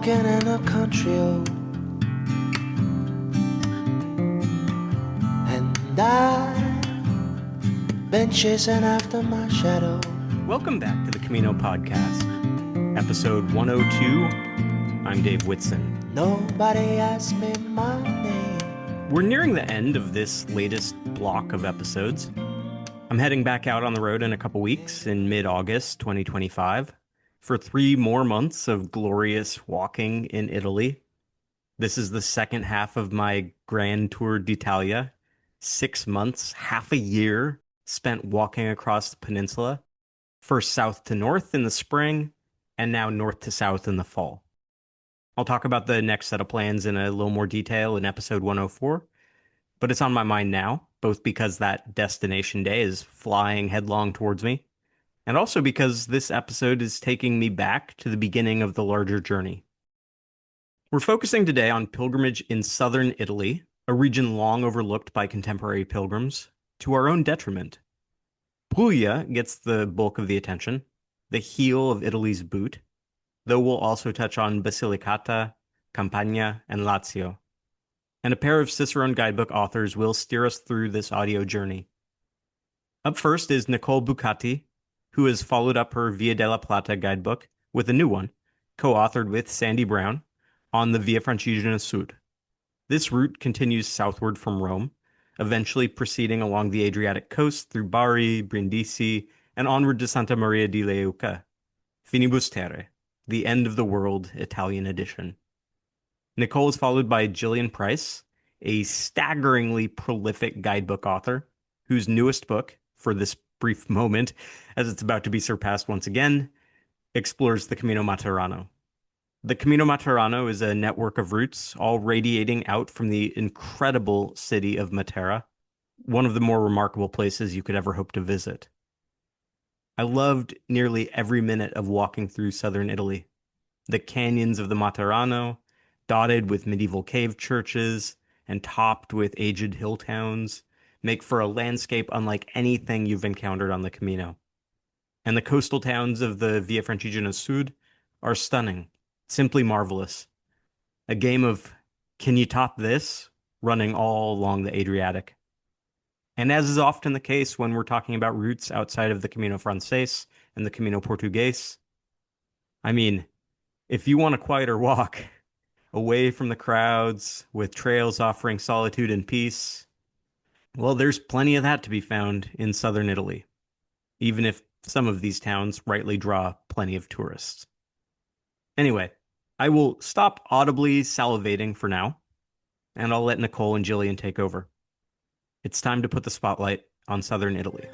walking in a country road, and I've been chasing after my shadow. Welcome back to the Camino Podcast, episode 102. I'm Dave Whitson. Nobody asked me my name. We're nearing the end of this latest block of episodes. I'm heading back out on the road in a couple weeks in mid-August 2025 for 3 more months of glorious walking in Italy. This is the second half of my Grand Tour d'Italia. 6 months, half a year spent walking across the peninsula. First south to north in the spring, and now north to south in the fall. I'll talk about the next set of plans in a little more detail in episode 104, but it's on my mind now, both because that destination day is flying headlong towards me, and also because this episode is taking me back to the beginning of the larger journey. We're focusing today on pilgrimage in southern Italy, a region long overlooked by contemporary pilgrims, to our own detriment. Puglia gets the bulk of the attention, the heel of Italy's boot, though we'll also touch on Basilicata, Campania, and Lazio. And a pair of Cicerone guidebook authors will steer us through this audio journey. Up first is Nicole Bucati, who has followed up her Via della Plata guidebook with a new one, co-authored with Sandy Brown, on the Via Francigena Sud. This route continues southward from Rome, eventually proceeding along the Adriatic coast through Bari, Brindisi, and onward to Santa Maria di Leuca, Finibus Terre, the end of the world Italian edition. Nicole is followed by Gillian Price, a staggeringly prolific guidebook author, whose newest book, for this brief moment, as it's about to be surpassed once again, explores the Camino Materano. The Camino Materano is a network of routes, all radiating out from the incredible city of Matera, one of the more remarkable places you could ever hope to visit. I loved nearly every minute of walking through southern Italy. The canyons of the Materano, dotted with medieval cave churches and topped with aged hill towns, make for a landscape unlike anything you've encountered on the Camino. And the coastal towns of the Via Francigena Sud are stunning, simply marvelous. A game of can you top this, running all along the Adriatic. And as is often the case when we're talking about routes outside of the Camino Frances and the Camino Portugues, I mean, if you want a quieter walk, away from the crowds, with trails offering solitude and peace, well, there's plenty of that to be found in southern Italy, even if some of these towns rightly draw plenty of tourists. Anyway, I will stop audibly salivating for now, and I'll let Nicole and Gillian take over. It's time to put the spotlight on southern Italy.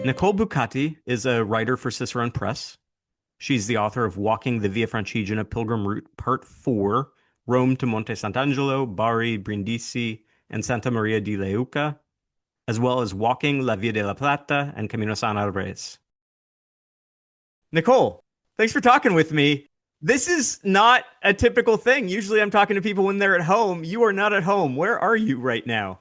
Nicole Bucati is a writer for Cicerone Press. She's the author of Walking the Via Francigena Pilgrim Route Part 4, Rome to Monte Sant'Angelo, Bari, Brindisi, and Santa Maria di Leuca, as well as Walking La Via della Plata and Camino San Alres. Nicole, thanks for talking with me. This is not a typical thing. Usually I'm talking to people when they're at home. You are not at home. Where are you right now?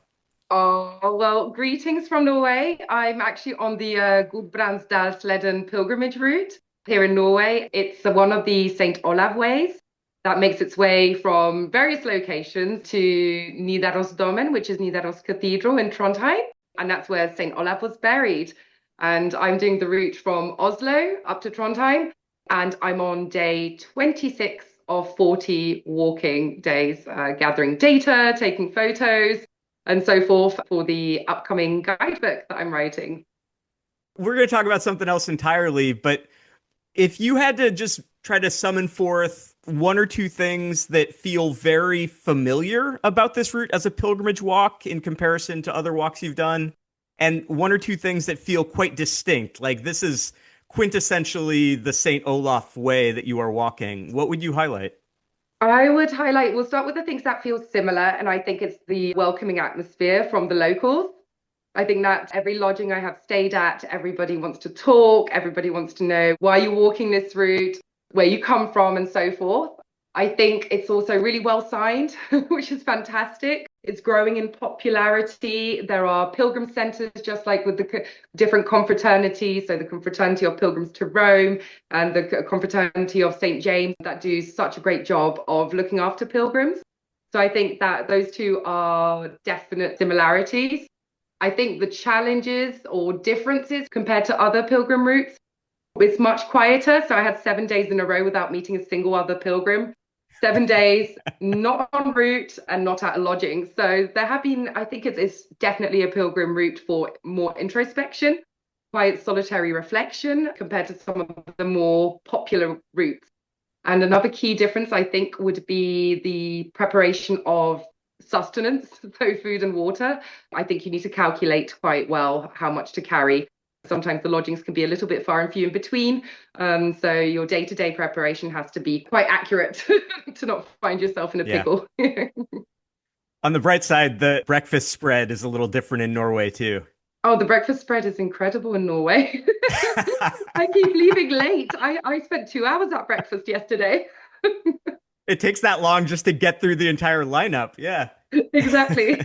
Oh, well, greetings from Norway. I'm actually on the Gudbrandsdalsleden pilgrimage route here in Norway. It's one of the St. Olav ways that makes its way from various locations to Nidarosdomen, which is Nidaros Cathedral in Trondheim. And that's where St. Olav was buried. And I'm doing the route from Oslo up to Trondheim. And I'm on day 26 of 40 walking days, gathering data, taking photos, and so forth for the upcoming guidebook that I'm writing. We're going to talk about something else entirely, but if you had to just try to summon forth one or two things that feel very familiar about this route as a pilgrimage walk in comparison to other walks you've done, and one or two things that feel quite distinct, like this is quintessentially the St. Olaf way that you are walking, what would you highlight? I would highlight, we'll start with the things that feel similar, and I think it's the welcoming atmosphere from the locals. I think that every lodging I have stayed at, everybody wants to talk, everybody wants to know why you're walking this route, where you come from, and so forth. I think it's also really well signed, which is fantastic. It's growing in popularity. There are pilgrim centers, just like with the different confraternities. So the Confraternity of Pilgrims to Rome and the Confraternity of St. James that do such a great job of looking after pilgrims. So I think that those two are definite similarities. I think the challenges or differences compared to other pilgrim routes, it's much quieter. So I had 7 days in a row without meeting a single other pilgrim. 7 days, not en route and not at a lodging. So there have been, I think it's definitely a pilgrim route for more introspection, quiet solitary reflection compared to some of the more popular routes. And another key difference, I think, would be the preparation of sustenance, so food and water. I think you need to calculate quite well how much to carry. Sometimes the lodgings can be a little bit far and few in between. So your day-to-day preparation has to be quite accurate to not find yourself in a pickle. On the bright side, the breakfast spread is a little different in Norway too. Oh, the breakfast spread is incredible in Norway. I keep leaving late. I spent 2 hours at breakfast yesterday. It takes that long just to get through the entire lineup. Yeah. Exactly.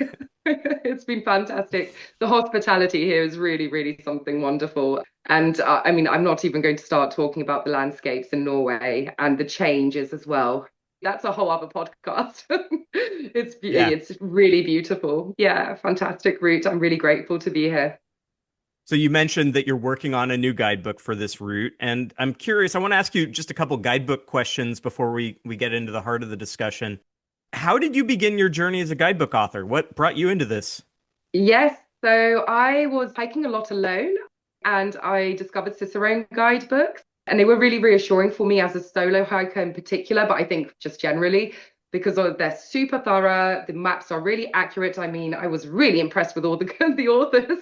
It's been fantastic. The hospitality here is really, really something wonderful. And I mean, I'm not even going to start talking about the landscapes in Norway and the changes as well. That's a whole other podcast. It's really beautiful. Yeah, fantastic route. I'm really grateful to be here. So you mentioned that you're working on a new guidebook for this route, and I'm curious, I want to ask you just a couple guidebook questions before we get into the heart of the discussion. How did you begin your journey as a guidebook author? What brought you into this? Yes, so I was hiking a lot alone and I discovered Cicerone guidebooks, and they were really reassuring for me as a solo hiker in particular, but I think just generally because they're super thorough. The maps are really accurate. I mean, I was really impressed with all the authors.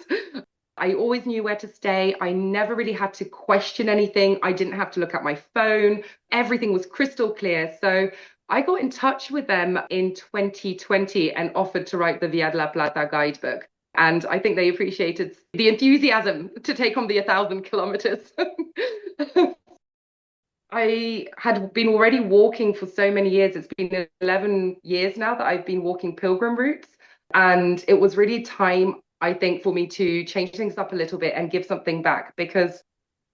I always knew where to stay. I never really had to question anything. I didn't have to look at my phone. Everything was crystal clear. So I got in touch with them in 2020 and offered to write the Via de la Plata guidebook. And I think they appreciated the enthusiasm to take on the 1,000 kilometers. I had been already walking for so many years. It's been 11 years now that I've been walking pilgrim routes. And it was really time, I think, for me to change things up a little bit and give something back, because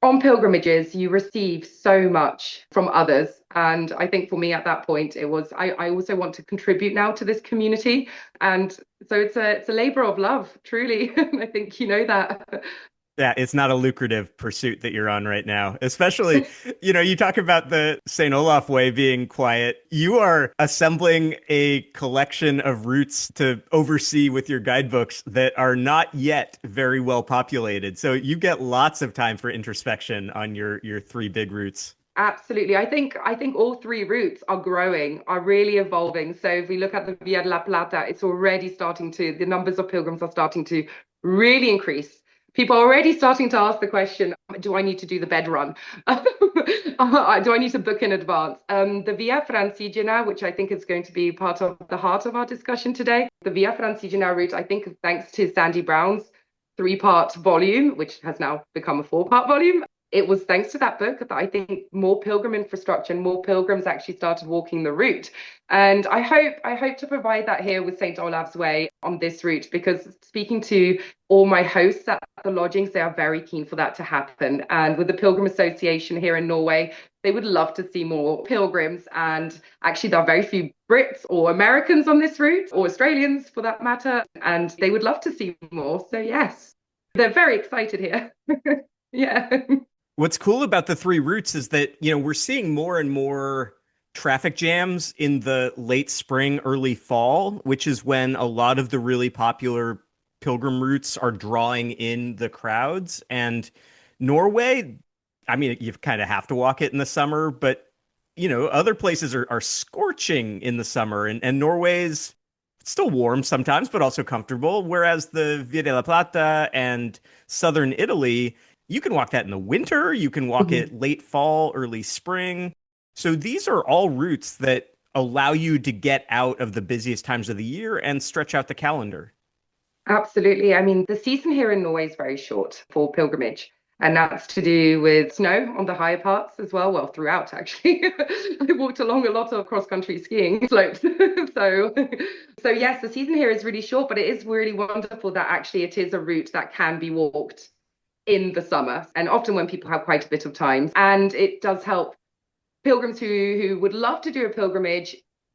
on pilgrimages, you receive so much from others. And I think for me at that point, it was, I also want to contribute now to this community. And so it's a labor of love, truly. I think you know that. Yeah, it's not a lucrative pursuit that you're on right now, especially, you talk about the St. Olaf Way being quiet. You are assembling a collection of routes to oversee with your guidebooks that are not yet very well populated. So you get lots of time for introspection on your three big routes. Absolutely. I think all three routes are growing, are really evolving. So if we look at the Via de la Plata, it's already the numbers of pilgrims are starting to really increase. People are already starting to ask the question, do I need to do the bed run? Do I need to book in advance? The Via Francigena, which I think is going to be part of the heart of our discussion today, the Via Francigena route, I think thanks to Sandy Brown's 3-part volume, which has now become a 4-part volume, it was thanks to that book that I think more pilgrim infrastructure and more pilgrims actually started walking the route. And I hope to provide that here with St. Olav's Way on this route, because speaking to all my hosts at the lodgings, they are very keen for that to happen. And with the Pilgrim Association here in Norway, they would love to see more pilgrims. And actually, there are very few Brits or Americans on this route, or Australians for that matter. And they would love to see more. So yes, they're very excited here. Yeah. What's cool about the three routes is that, we're seeing more and more traffic jams in the late spring, early fall, which is when a lot of the really popular pilgrim routes are drawing in the crowds. And Norway, I mean, you kind of have to walk it in the summer, but, other places are scorching in the summer, and Norway's still warm sometimes, but also comfortable. Whereas the Via de la Plata and southern Italy, you can walk that in the winter, you can walk it late fall, early spring. So these are all routes that allow you to get out of the busiest times of the year and stretch out the calendar. Absolutely. I mean, the season here in Norway is very short for pilgrimage. And that's to do with snow on the higher parts as well. Well, throughout, actually. I walked along a lot of cross-country skiing slopes. So, so yes, the season here is really short, but it is really wonderful that actually it is a route that can be walked in the summer, and often when people have quite a bit of time. And it does help pilgrims who would love to do a pilgrimage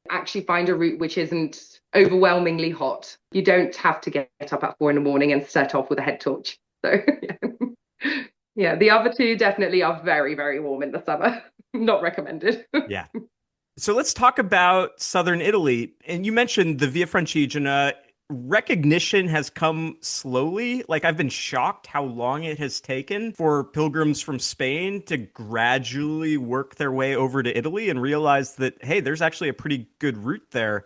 actually find a route which isn't overwhelmingly hot. You don't have to get up at 4 a.m. and set off with a head torch. So yeah, the other two definitely are very, very warm in the summer. Not recommended. Yeah. So let's talk about southern Italy. And you mentioned the Via Francigena. Recognition has come slowly. Like, I've been shocked how long it has taken for pilgrims from Spain to gradually work their way over to Italy and realize that, hey, there's actually a pretty good route there.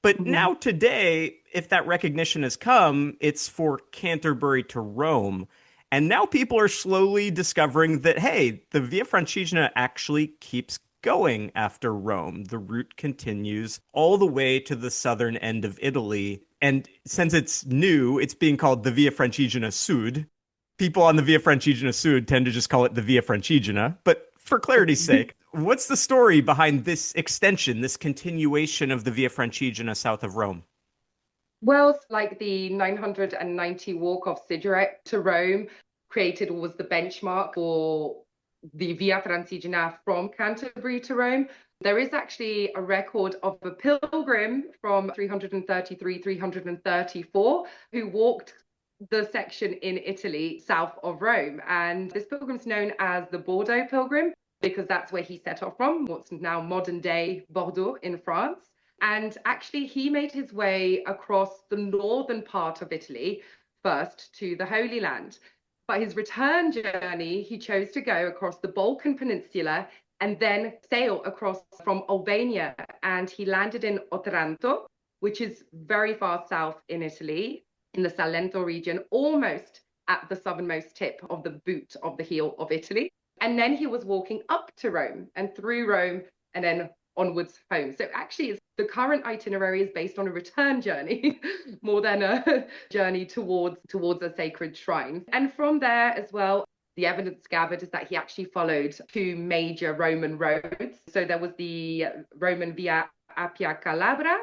But now today, if that recognition has come, it's for Canterbury to Rome. And now people are slowly discovering that, hey, the Via Francigena actually keeps going after Rome. The route continues all the way to the southern end of Italy. And since it's new, it's being called the Via Francigena Sud. People on the Via Francigena Sud tend to just call it the Via Francigena. But for clarity's sake, what's the story behind this extension, this continuation of the Via Francigena south of Rome? Well, like the 990 walk of Sigeret to Rome created was the benchmark for the Via Francigena from Canterbury to Rome. There is actually a record of a pilgrim from 333, 334 who walked the section in Italy south of Rome. And this pilgrim's known as the Bordeaux pilgrim because that's where he set off from, what's now modern day Bordeaux in France. And actually, he made his way across the northern part of Italy first to the Holy Land. But his return journey, he chose to go across the Balkan Peninsula and then sail across from Albania. And he landed in Otranto, which is very far south in Italy, in the Salento region, almost at the southernmost tip of the boot of the heel of Italy. And then he was walking up to Rome and through Rome and then onwards home. So actually, the current itinerary is based on a return journey more than a journey towards a sacred shrine. And from there as well, the evidence gathered is that he actually followed two major Roman roads. So there was the Roman Via Appia Calabra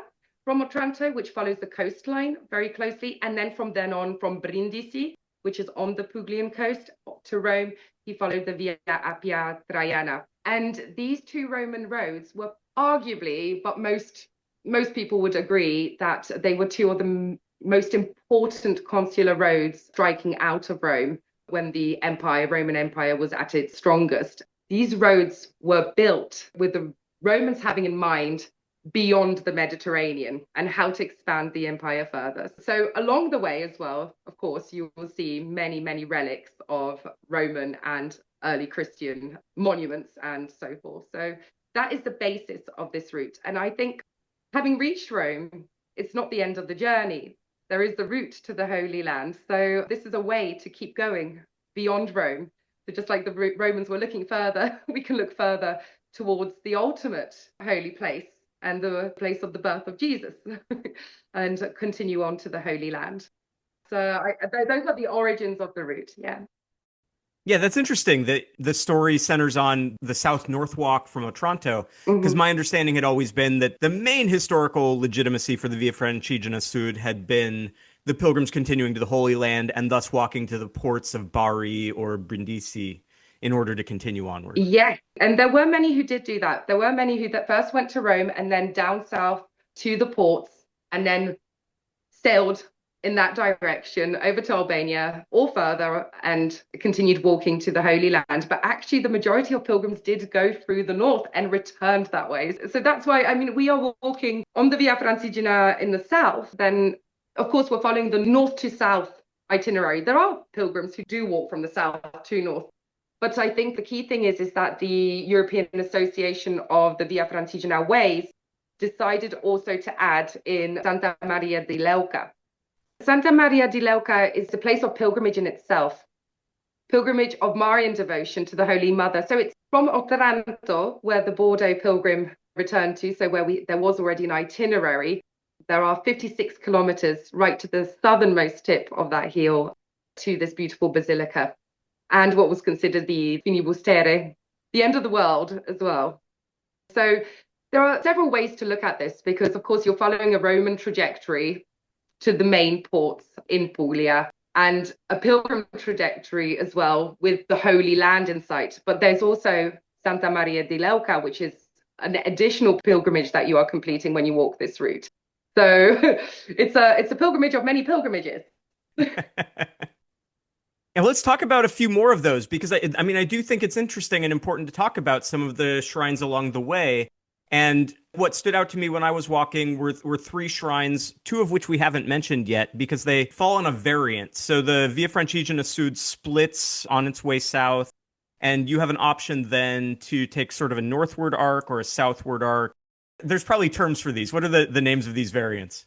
from Otranto, which follows the coastline very closely. And then from then on, from Brindisi, which is on the Puglian coast, to Rome, he followed the Via Appia Traiana. And these two Roman roads were arguably, but most people would agree that they were two of the most important consular roads striking out of Rome when the Roman Empire was at its strongest. These roads were built with the Romans having in mind beyond the Mediterranean and how to expand the empire further. So along the way as well, of course, you will see many, many relics of Roman and early Christian monuments and so forth. So that is the basis of this route. And I think having reached Rome, it's not the end of the journey. There is the route to the Holy Land. So this is a way to keep going beyond Rome. So just like the Romans were looking further, we can look further towards the ultimate holy place and the place of the birth of Jesus and continue on to the Holy Land. So those are the origins of the route. Yeah. Yeah, that's interesting that the story centers on the south-north walk from Otranto, because my understanding had always been that the main historical legitimacy for the Via Francigena Sud had been the pilgrims continuing to the Holy Land and thus walking to the ports of Bari or Brindisi in order to continue onward. Yes, and there were many who did do that. There were many who that first went to Rome and then down south to the ports and then sailed in that direction over to Albania or further and continued walking to the Holy Land. But actually, the majority of pilgrims did go through the north and returned that way. So that's why, I mean, we are walking on the Via Francigena in the south. Then, of course, we're following the north to south itinerary. There are pilgrims who do walk from the south to north. But I think the key thing is that the European Association of the Via Francigena Ways decided also to add in Santa Maria di Leuca. Santa Maria di Leuca is a place of pilgrimage in itself, pilgrimage of Marian devotion to the Holy Mother. So it's from Otranto, where the Bordeaux pilgrim returned to, so where there was already an itinerary. There are 56 kilometers right to the southernmost tip of that heel to this beautiful basilica. and what was considered the Finibusterre, the end of the world as well. So there are several ways to look at this because, of course, you're following a Roman trajectory to the main ports in Puglia and a pilgrim trajectory as well with the Holy Land in sight. But there's also Santa Maria di Leuca, which is an additional pilgrimage that you are completing when you walk this route. So it's a pilgrimage of many pilgrimages. And let's talk about a few more of those because I mean, I do think it's interesting and important to talk about some of the shrines along the way. And what stood out to me when I was walking were three shrines, two of which we haven't mentioned yet because they fall on a variant. So the Via Francigena Sud splits on its way south, and you have an option then to take sort of a northward arc or a southward arc. There's probably terms for these. What are the names of these variants?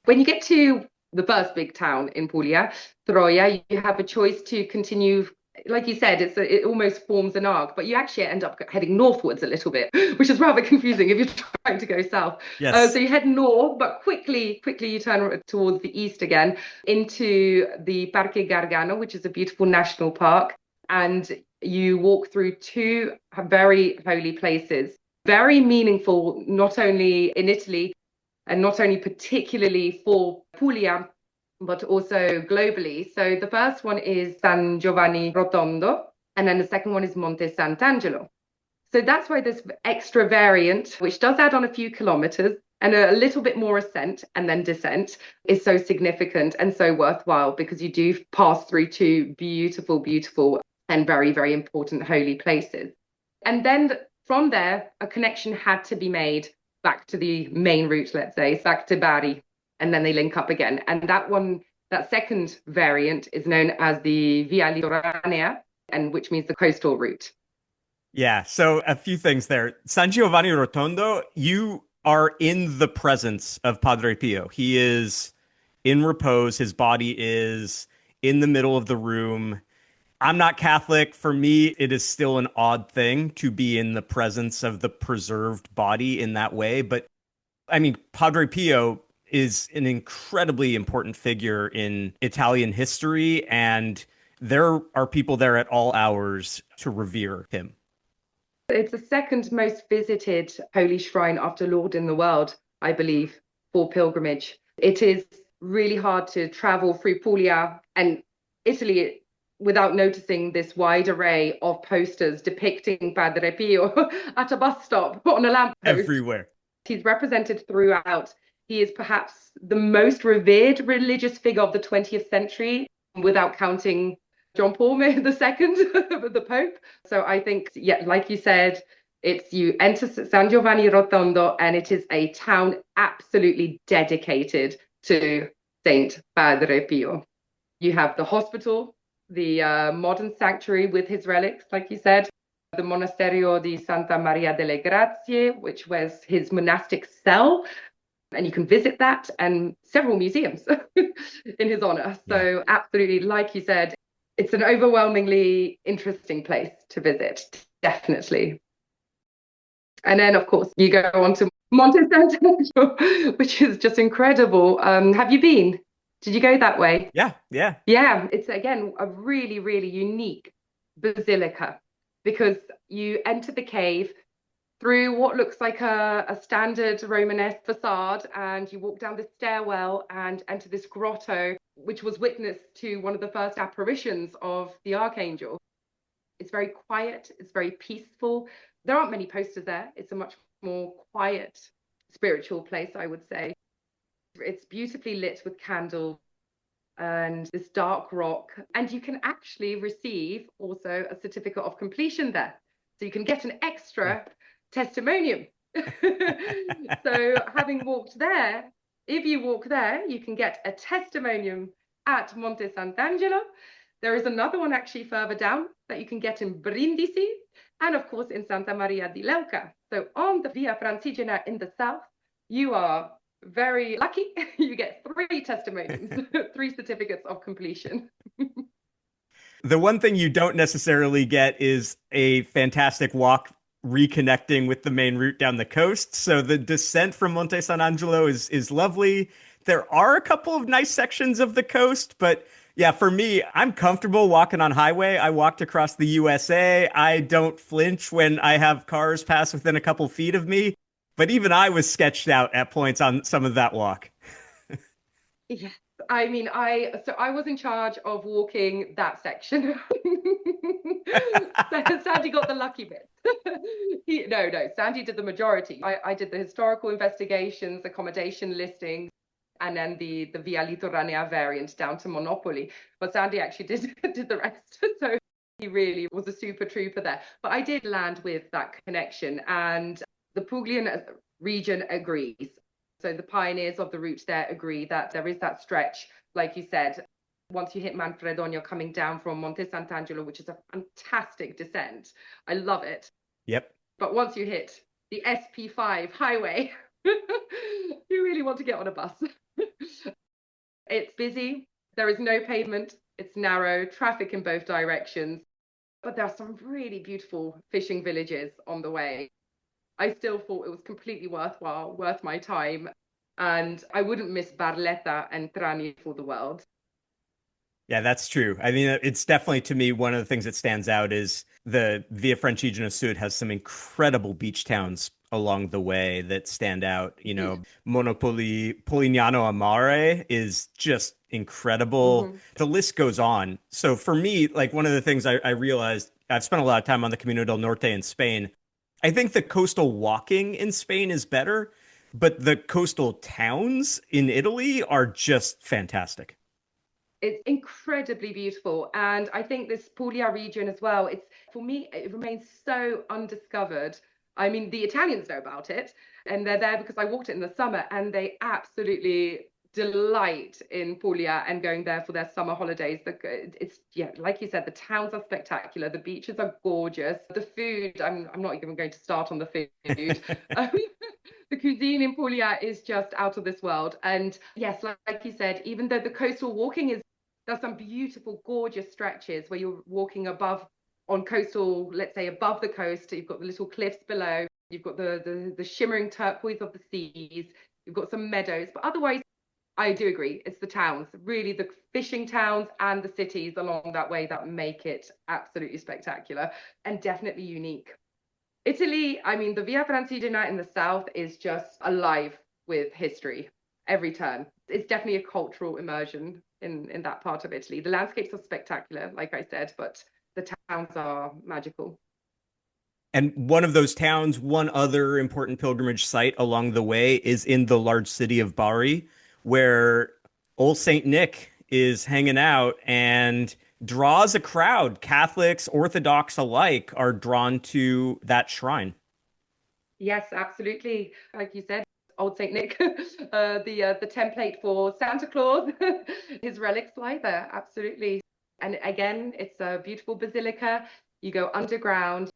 When you get to the first big town in Puglia, Troia, you have a choice to continue. Like you said, it almost forms an arc, but you actually end up heading northwards a little bit, which is rather confusing if you're trying to go south. Yes. So you head north, but quickly you turn towards the east again into the Parque Gargano, which is a beautiful national park. And you walk through two very holy places, very meaningful, not only in Italy and not only particularly for Puglia, but also globally. So the first one is San Giovanni Rotondo, and then the second one is Monte Sant'Angelo. So that's why this extra variant, which does add on a few kilometers and a little bit more ascent and then descent, is so significant and so worthwhile because you do pass through two beautiful, beautiful and very, very important holy places. And then from there, a connection had to be made back to the main route, let's say, back to Bari, and then they link up again. And that second variant is known as the Via Litoranea, and which means the coastal route. Yeah, so a few things there. San Giovanni Rotondo, you are in the presence of Padre Pio. He is in repose. His body is in the middle of the room. I'm not Catholic. For me, it is still an odd thing to be in the presence of the preserved body in that way. But I mean, Padre Pio is an incredibly important figure in Italian history, and there are people there at all hours to revere him. It's the second most visited holy shrine after Lourdes in the world, I believe, for pilgrimage. It is really hard to travel through Puglia and Italy without noticing this wide array of posters depicting Padre Pio at a bus stop on a lamppost. Everywhere. He's represented throughout. He is perhaps the most revered religious figure of the 20th century, without counting John Paul II, the Pope. So I think, yeah, like you said, you enter San Giovanni Rotondo, and it is a town absolutely dedicated to Saint Padre Pio. You have the hospital, the modern sanctuary with his relics, like you said, the Monasterio di Santa Maria delle Grazie, which was his monastic cell. And you can visit that, and several museums in his honor. So absolutely, like you said, it's an overwhelmingly interesting place to visit, definitely. And then, of course, you go on to Monte Sant'Angelo, which is just incredible. Have you been? Did you go that way? Yeah. Yeah, it's, again, a really, really unique basilica because you enter the cave through what looks like a standard Romanesque facade, and you walk down this stairwell and enter this grotto, which was witness to one of the first apparitions of the Archangel. It's very quiet, it's very peaceful. There aren't many posters there. It's a much more quiet, spiritual place, I would say. It's beautifully lit with candles and this dark rock, and you can actually receive also a certificate of completion there. So you can get an extra testimonium. So having walked there, if you walk there, you can get a testimonium at Monte Sant'Angelo. There is another one actually further down that you can get in Brindisi, and of course in Santa Maria di Leuca. So on the Via Francigena in the south, you are very lucky. You get 3 testimoniums, 3 certificates of completion. The one thing you don't necessarily get is a fantastic walk reconnecting with the main route down the coast. So the descent from Monte Sant'Angelo is lovely. There are a couple of nice sections of the coast, but Yeah, for me, I'm comfortable walking on highway. I walked across the USA. I don't flinch when I have cars pass within a couple feet of me. But even I was sketched out at points on some of that walk. Yes, I mean, I was in charge of walking that section. So Sandy got the lucky bit. No, Sandy did the majority. I did the historical investigations, accommodation listings, and then the Via Litoranea variant down to Monopoli. But Sandy actually did the rest. So he really was a super trooper there. But I did land with that connection, and the Puglian region agrees. So the pioneers of the route there agree that there is that stretch, like you said, once you hit Manfredonia coming down from Monte Sant'Angelo, which is a fantastic descent. I love it. Yep. But once you hit the SP5 highway, you really want to get on a bus. It's busy. There is no pavement. It's narrow, traffic in both directions. But there are some really beautiful fishing villages on the way. I still thought it was completely worthwhile, worth my time. And I wouldn't miss Barletta and Trani for the world. Yeah, that's true. I mean, it's definitely to me one of the things that stands out is the Via Francigena Sud has some incredible beach towns along the way that stand out. You know, Monopoli, Polignano a Mare is just incredible. The list goes on. So for me, like one of the things I realized, I've spent a lot of time on the Camino del Norte in Spain. I think the coastal walking in Spain is better, but the coastal towns in Italy are just fantastic. It's incredibly beautiful. And I think this Puglia region as well, it's for me, it remains so undiscovered. I mean, the Italians know about it and they're there because I walked it in the summer and they absolutely delight in Puglia and going there for their summer holidays. It's, yeah, like you said, the towns are spectacular. The beaches are gorgeous. The food, I'm not even going to start on the food. The cuisine in Puglia is just out of this world. And yes, like you said, even though the coastal walking is, there's some beautiful, gorgeous stretches where you're walking above on coastal, let's say above the coast. You've got the little cliffs below. You've got the shimmering turquoise of the seas. You've got some meadows. But otherwise, I do agree. It's the towns, really the fishing towns and the cities along that way that make it absolutely spectacular and definitely unique. Italy, I mean, the Via Francigena in the south is just alive with history every turn. It's definitely a cultural immersion in that part of Italy. The landscapes are spectacular, like I said, but the towns are magical. And one of those towns, one other important pilgrimage site along the way is in the large city of Bari, where old Saint Nick is hanging out and draws a crowd. Catholics, Orthodox alike are drawn to that shrine. Yes, absolutely. Like you said, old Saint Nick, the template for Santa Claus, his relics lie there, absolutely. And again, it's a beautiful basilica. You go underground.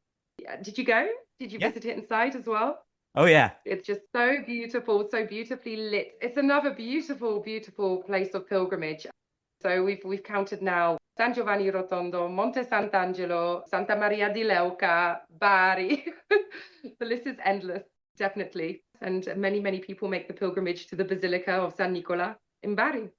Did you go? Did you Yeah. visit it inside as well? Oh, yeah. It's just so beautiful, so beautifully lit. It's another beautiful, beautiful place of pilgrimage. So we've counted now San Giovanni Rotondo, Monte Sant'Angelo, Santa Maria di Leuca, Bari. The list is endless, definitely. And many, many people make the pilgrimage to the Basilica of San Nicola in Bari.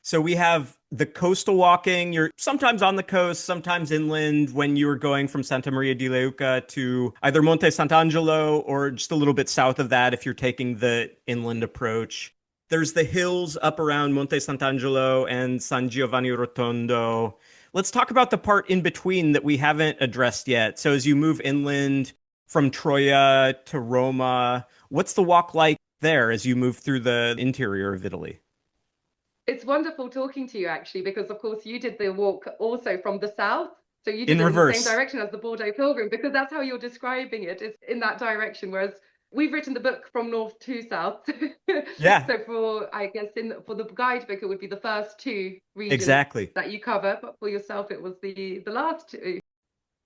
So we have the coastal walking. You're sometimes on the coast, sometimes inland when you're going from Santa Maria di Leuca to either Monte Sant'Angelo or just a little bit south of that if you're taking the inland approach. There's the hills up around Monte Sant'Angelo and San Giovanni Rotondo. Let's talk about the part in between that we haven't addressed yet. So as you move inland from Troia to Roma, what's the walk like there as you move through the interior of Italy? It's wonderful talking to you, actually, because of course you did the walk also from the south. So you did In it in the same reverse. direction as the Bordeaux Pilgrim, because that's how you're describing it. It's in that direction. Whereas we've written the book from north to south. Yeah, So I guess for the guidebook, it would be the first two regions exactly. that you cover, but for yourself, it was the last two.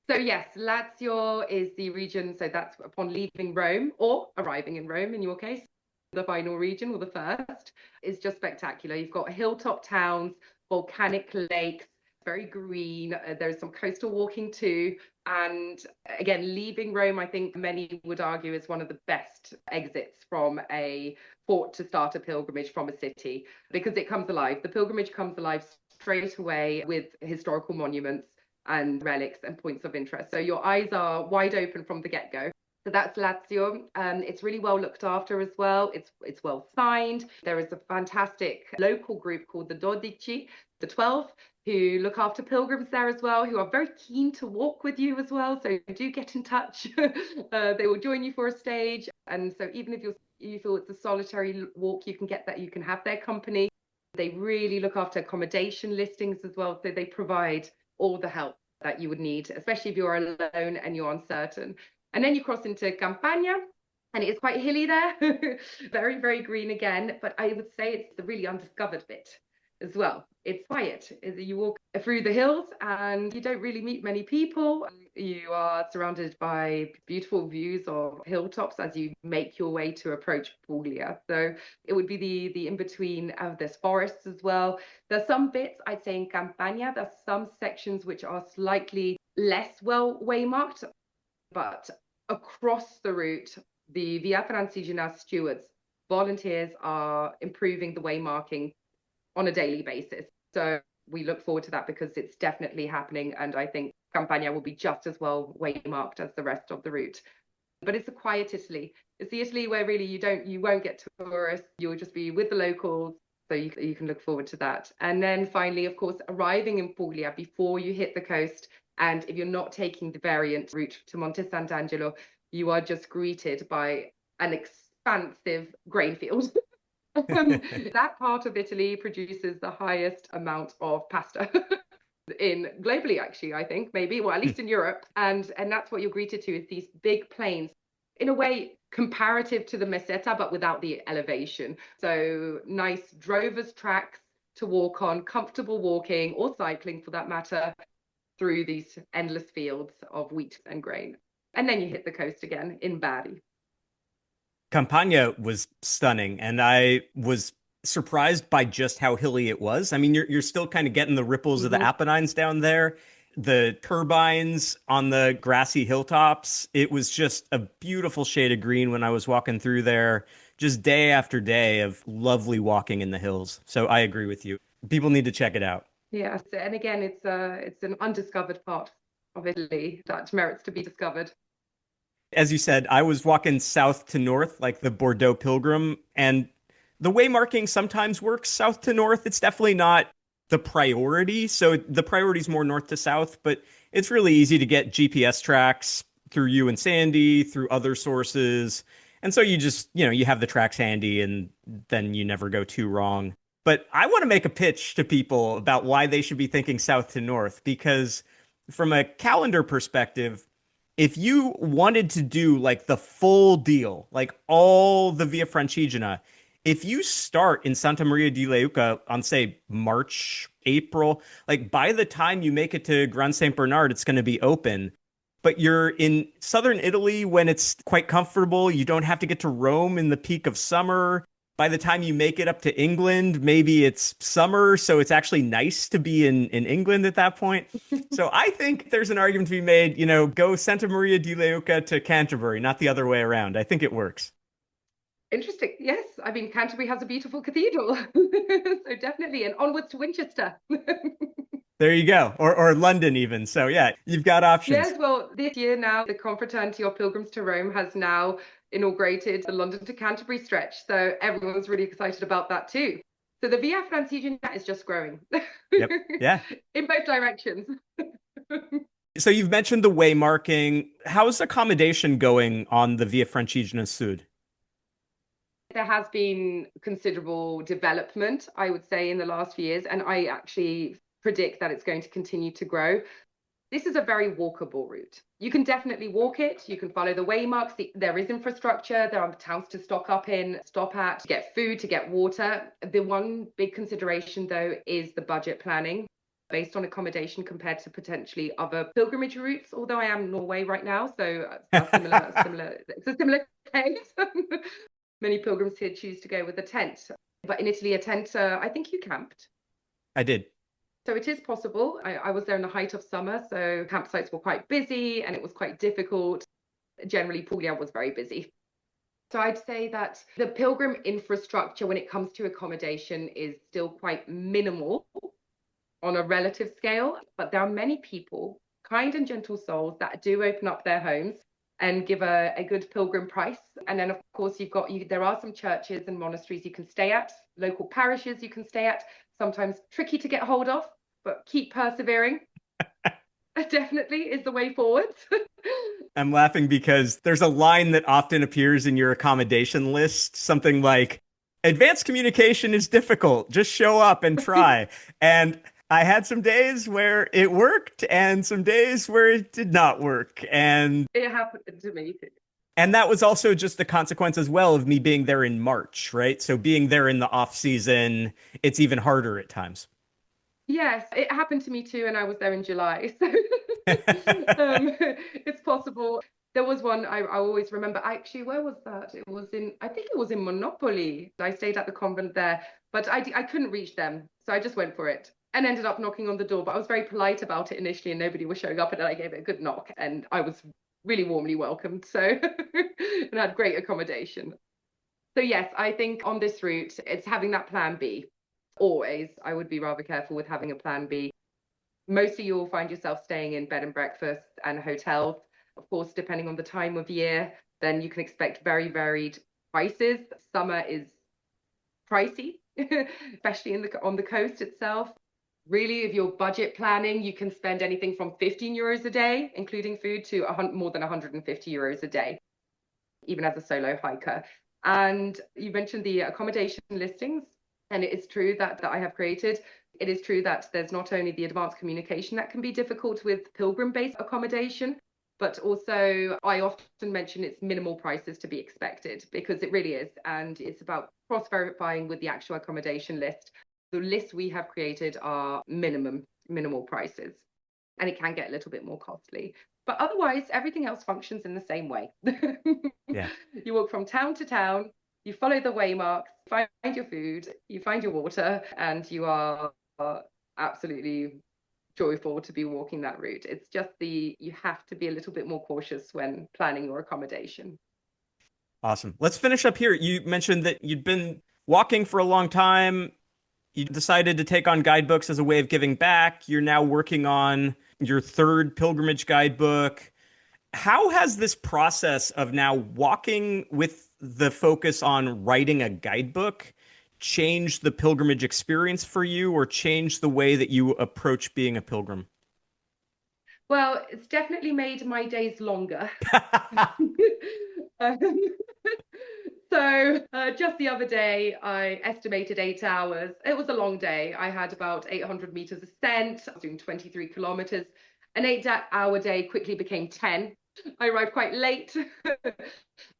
So yes, Lazio is the region. So that's upon leaving Rome or arriving in Rome in your case. The final region or the first is just spectacular. You've got hilltop towns, volcanic lakes, very green. There's some coastal walking too. And again, leaving Rome, I think many would argue, is one of the best exits from a port to start a pilgrimage from a city, because it comes alive. The pilgrimage comes alive straight away with historical monuments and relics and points of interest. So your eyes are wide open from the get-go. So that's Lazio. It's really well looked after as well. It's well signed. There is a fantastic local group called the Dodici, the 12, who look after pilgrims there as well, who are very keen to walk with you as well. So do get in touch. They will join you for a stage. And so even if you feel it's a solitary walk, you can have their company. They really look after accommodation listings as well. So they provide all the help that you would need, especially if you're alone and you're uncertain. And then you cross into Campania, and it is quite hilly there. Very, very green again. But I would say it's the really undiscovered bit as well. It's quiet. You walk through the hills and you don't really meet many people. You are surrounded by beautiful views of hilltops as you make your way to approach Puglia. So it would be the in-between of this forests as well. There's some bits, I'd say, in Campania, there's some sections which are slightly less well waymarked, but across the route, the Via Francigena stewards, volunteers are improving the waymarking on a daily basis. So we look forward to that because it's definitely happening. And I think Campania will be just as well waymarked as the rest of the route. But it's a quiet Italy. It's the Italy where really you won't get tourists. You'll just be with the locals. So you can look forward to that. And then finally, of course, arriving in Puglia before you hit the coast. And if you're not taking the variant route to Monte Sant'Angelo, you are just greeted by an expansive grain field. That part of Italy produces the highest amount of pasta in globally, actually, I think, maybe, well, at least in Europe. And that's what you're greeted to, is these big plains, in a way comparative to the Meseta, but without the elevation. So nice drovers tracks to walk on, comfortable walking or cycling for that matter, through these endless fields of wheat and grain. And then you hit the coast again in Bari. Campania was stunning, and I was surprised by just how hilly it was. I mean, you're still kind of getting the ripples of the Apennines down there, the turbines on the grassy hilltops. It was just a beautiful shade of green when I was walking through there, just day after day of lovely walking in the hills. So I agree with you. People need to check it out. Yes, and again, it's an undiscovered part of Italy that merits to be discovered. As you said, I was walking south to north, like the Bordeaux Pilgrim, and the way marking sometimes works south to north. It's definitely not the priority. So the priority is more north to south, but it's really easy to get GPS tracks through you and Sandy, through other sources. And so you just, you have the tracks handy and then you never go too wrong. But I want to make a pitch to people about why they should be thinking south to north, because from a calendar perspective, if you wanted to do like the full deal, like all the Via Francigena, if you start in Santa Maria di Leuca on, say, March, April, like by the time you make it to Grand St. Bernard, it's going to be open. But you're in southern Italy when it's quite comfortable. You don't have to get to Rome in the peak of summer. By the time you make it up to England, maybe it's summer, so it's actually nice to be in England at that point. So I think there's an argument to be made, go Santa Maria di Leuca to Canterbury, not the other way around. I think it works. Interesting. Yes. I mean, Canterbury has a beautiful cathedral. So definitely. And onwards to Winchester. There you go. Or London even. So yeah, you've got options. Yes, well, this year now, the Confraternity of Pilgrims to Rome has now inaugurated the London to Canterbury stretch. So everyone's really excited about that too. So the Via Francigena is just growing. Yep. Yeah. In both directions. So you've mentioned the waymarking. How's accommodation going on the Via Francigena Sud? There has been considerable development, I would say, in the last few years, and I actually predict that it's going to continue to grow. This is a very walkable route. You can definitely walk it. You can follow the waymarks. There is infrastructure. There are towns to stop at, to get food, to get water. The one big consideration, though, is the budget planning based on accommodation compared to potentially other pilgrimage routes, although I am in Norway right now, so that's similar. It's a similar case. Many pilgrims here choose to go with a tent. But in Italy, a tent, I think you camped. I did. So it is possible. I was there in the height of summer, so campsites were quite busy and it was quite difficult. Generally, Puglia was very busy. So I'd say that the pilgrim infrastructure when it comes to accommodation is still quite minimal on a relative scale, but there are many people, kind and gentle souls, that do open up their homes and give a good pilgrim price. And then, of course, there are some churches and monasteries you can stay at, local parishes you can stay at, sometimes tricky to get hold of, but keep persevering. Definitely is the way forward. I'm laughing because there's a line that often appears in your accommodation list, something like, advanced communication is difficult, just show up and try. And I had some days where it worked and some days where it did not work. And it happened to me too. And that was also just the consequence as well of me being there in March, right? So being there in the off season, it's even harder at times. Yes, it happened to me too, and I was there in July. So it's possible. There was one I always remember. Actually, where was that? I think it was in Monopoly. I stayed at the convent there, but I couldn't reach them. So I just went for it and ended up knocking on the door. But I was very polite about it initially and nobody was showing up. And then I gave it a good knock and I was really warmly welcomed. So and had great accommodation. So yes, I think on this route, it's having that plan B. Always, I would be rather careful with having a plan B. Mostly you'll find yourself staying in bed and breakfast and hotels. Of course, depending on the time of year, then you can expect very varied prices. Summer is pricey, especially on the coast itself. Really, if you're budget planning, you can spend anything from 15 euros a day, including food, to more than 150 euros a day, even as a solo hiker. And you mentioned the accommodation listings. And it is true that I have created. It is true that there's not only the advanced communication that can be difficult with pilgrim-based accommodation, but also I often mention it's minimal prices to be expected because it really is. And it's about cross-verifying with the actual accommodation list. The lists we have created are minimal prices, and it can get a little bit more costly. But otherwise, everything else functions in the same way. Yeah. You walk from town to town. You follow the waymarks, find your food, you find your water, and you are absolutely joyful to be walking that route. It's just you have to be a little bit more cautious when planning your accommodation. Awesome. Let's finish up here. You mentioned that you'd been walking for a long time. You decided to take on guidebooks as a way of giving back. You're now working on your third pilgrimage guidebook. How has this process of now walking with the focus on writing a guidebook changed the pilgrimage experience for you or changed the way that you approach being a pilgrim? Well, it's definitely made my days longer. So just the other day, I estimated 8 hours. It was a long day. I had about 800 meters ascent. I was doing 23 kilometers. An 8-hour day quickly became 10. I arrived quite late.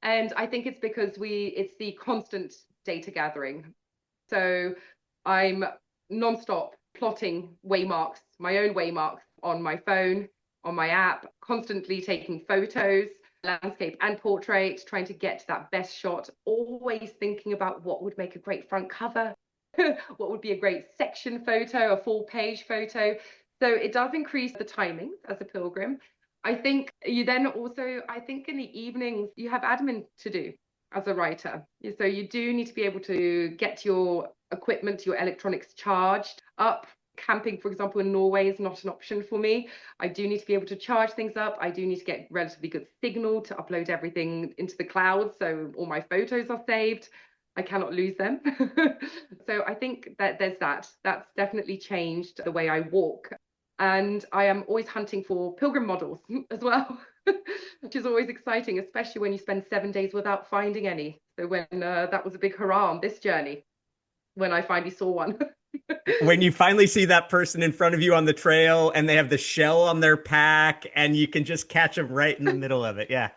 And I think it's because it's the constant data gathering. So I'm nonstop plotting waymarks, my own waymarks on my phone, on my app, constantly taking photos, landscape and portrait, trying to get to that best shot, always thinking about what would make a great front cover, what would be a great section photo, a full page photo. So it does increase the timing as a pilgrim. I think you then also, I think in the evenings, you have admin to do as a writer. So you do need to be able to get your equipment, your electronics charged up. Camping, for example, in Norway is not an option for me. I do need to be able to charge things up. I do need to get relatively good signal to upload everything into the cloud. So all my photos are saved. I cannot lose them. So I think that that's definitely changed the way I walk. And I am always hunting for pilgrim models as well, which is always exciting, especially when you spend 7 days without finding any. So when that was a big hurrah on this journey, when I finally saw one. When you finally see that person in front of you on the trail and they have the shell on their pack and you can just catch them right in the middle of it. Yeah.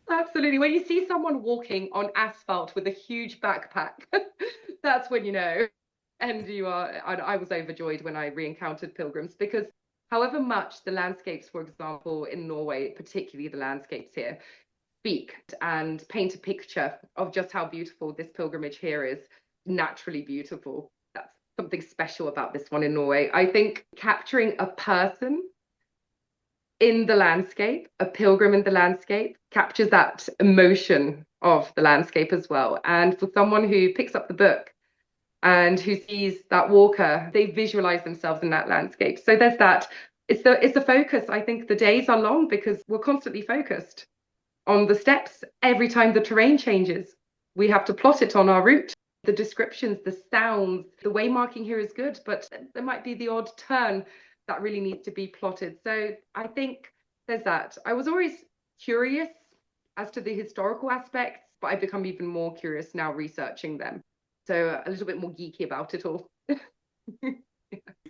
Absolutely. When you see someone walking on asphalt with a huge backpack, that's when you know. And I was overjoyed when I re-encountered pilgrims because however much the landscapes, for example, in Norway, particularly the landscapes here, speak and paint a picture of just how beautiful this pilgrimage here is, naturally beautiful. something special about this one in Norway. I think capturing a person in the landscape, a pilgrim in the landscape, captures that emotion of the landscape as well. And for someone who picks up the book and who sees that walker, they visualize themselves in that landscape. So there's that. It's the focus. I think the days are long because we're constantly focused on the steps. Every time the terrain changes, we have to plot it on our route. The descriptions, the sounds, the way marking here is good, but there might be the odd turn that really needs to be plotted. So I think there's that. I was always curious as to the historical aspects, but I've become even more curious now researching them. So a little bit more geeky about it all.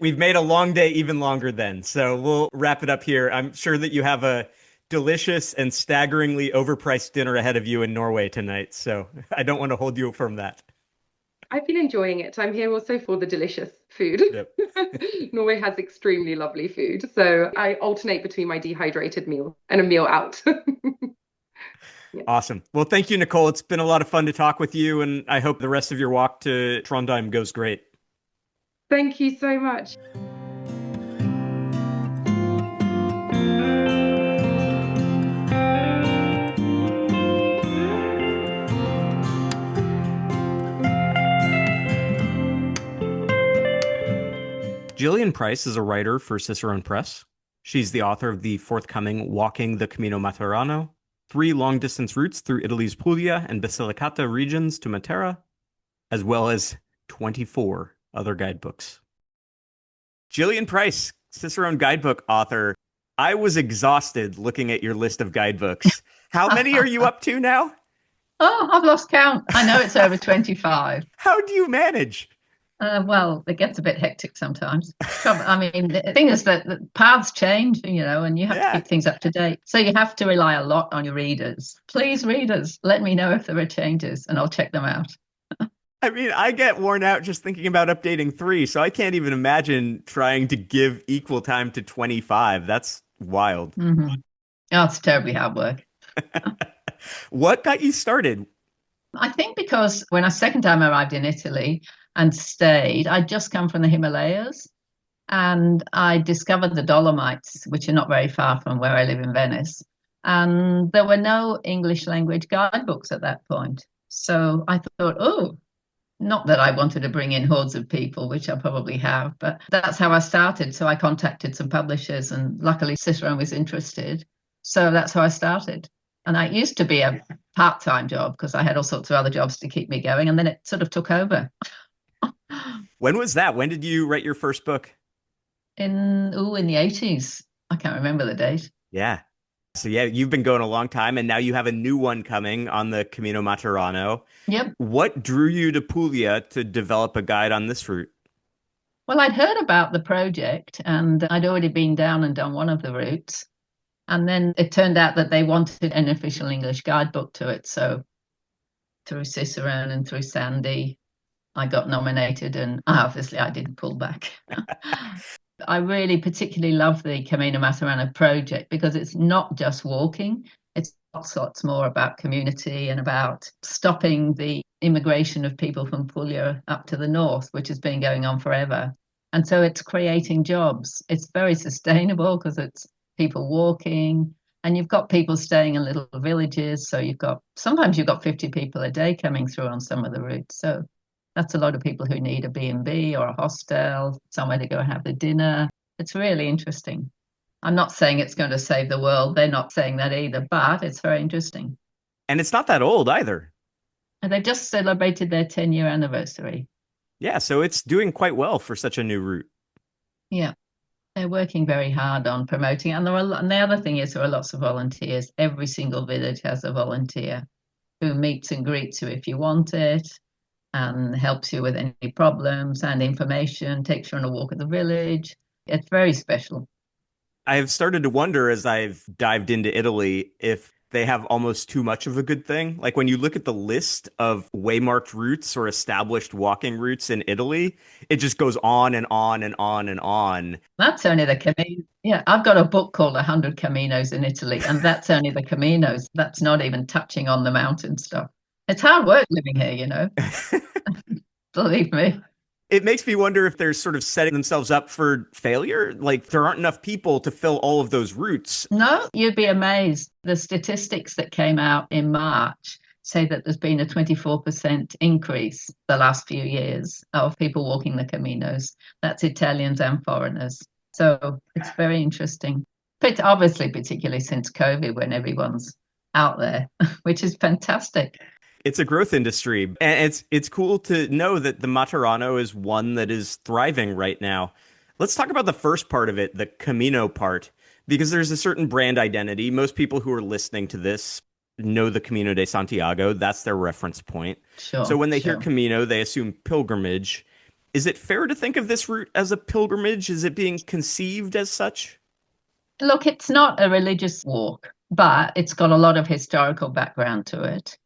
We've made a long day even longer then, so we'll wrap it up here. I'm sure that you have a delicious and staggeringly overpriced dinner ahead of you in Norway tonight, so I don't want to hold you from that. I've been enjoying it. I'm here also for the delicious food. Yep. Norway has extremely lovely food, so I alternate between my dehydrated meal and a meal out. Yeah. Awesome. Well, thank you, Nicole. It's been a lot of fun to talk with you, and I hope the rest of your walk to Trondheim goes great. Thank you so much. Gillian Price is a writer for Cicerone Press. She's the author of the forthcoming Walking the Camino Materano, 3 long-distance routes through Italy's Puglia and Basilicata regions to Matera, as well as 24 other guidebooks. Gillian Price, Cicerone guidebook author. I was exhausted looking at your list of guidebooks. How many are you up to now? Oh, I've lost count. I know it's over 25. How do you manage? Well, it gets a bit hectic sometimes. I mean, the thing is that the paths change, and you have to keep things up to date. So you have to rely a lot on your readers. Please, readers, let me know if there are changes and I'll check them out. I mean, I get worn out just thinking about updating 3, so I can't even imagine trying to give equal time to 25. That's wild. Mm-hmm. Oh, it's terribly hard work. What got you started? I think because when I second time arrived in Italy and stayed, I'd just come from the Himalayas and I discovered the Dolomites, which are not very far from where I live in Venice. And there were no English language guidebooks at that point. So I thought, not that I wanted to bring in hordes of people, which I probably have, but that's how I started. So I contacted some publishers and luckily Cicerone was interested. So that's how I started. And it used to be a part-time job because I had all sorts of other jobs to keep me going. And then it sort of took over. When was that? When did you write your first book? In the 80s. I can't remember the date. Yeah. So you've been going a long time and now you have a new one coming on the Camino Materano. Yep. What drew you to Puglia to develop a guide on this route? Well, I'd heard about the project and I'd already been down and done one of the routes. And then it turned out that they wanted an official English guidebook to it. So through Cicerone and through Sandy, I got nominated and obviously I didn't pull back. I really particularly love the Camino Materano project because it's not just walking. It's lots more about community and about stopping the immigration of people from Puglia up to the north, which has been going on forever. And so it's creating jobs. It's very sustainable because it's people walking and you've got people staying in little villages. So sometimes you've got 50 people a day coming through on some of the routes. So that's a lot of people who need a B&B or a hostel, somewhere to go and have the dinner. It's really interesting. I'm not saying it's going to save the world. They're not saying that either, but it's very interesting. And it's not that old either. And they've just celebrated their 10-year anniversary. Yeah, so it's doing quite well for such a new route. Yeah, they're working very hard on promoting it. And the other thing is there are lots of volunteers. Every single village has a volunteer who meets and greets you if you want it, and helps you with any problems and information, takes you on a walk at the village. It's very special. I've started to wonder as I've dived into Italy if they have almost too much of a good thing. Like when you look at the list of waymarked routes or established walking routes in Italy, it just goes on and on and on and on. That's only the Camino. Yeah, I've got a book called 100 Caminos in Italy, and that's only the Caminos. That's not even touching on the mountain stuff. It's hard work living here, Believe me. It makes me wonder if they're sort of setting themselves up for failure. Like there aren't enough people to fill all of those routes. No, you'd be amazed. The statistics that came out in March say that there's been a 24% increase the last few years of people walking the Caminos. That's Italians and foreigners. So it's very interesting. But obviously, particularly since COVID, when everyone's out there, which is fantastic. It's a growth industry, and it's cool to know that the Materano is one that is thriving right now. Let's talk about the first part of it, the Camino part, because there's a certain brand identity. Most people who are listening to this know the Camino de Santiago. That's their reference point. Sure, so when they hear sure. Camino, they assume pilgrimage. Is it fair to think of this route as a pilgrimage? Is it being conceived as such? Look, it's not a religious walk, but it's got a lot of historical background to it.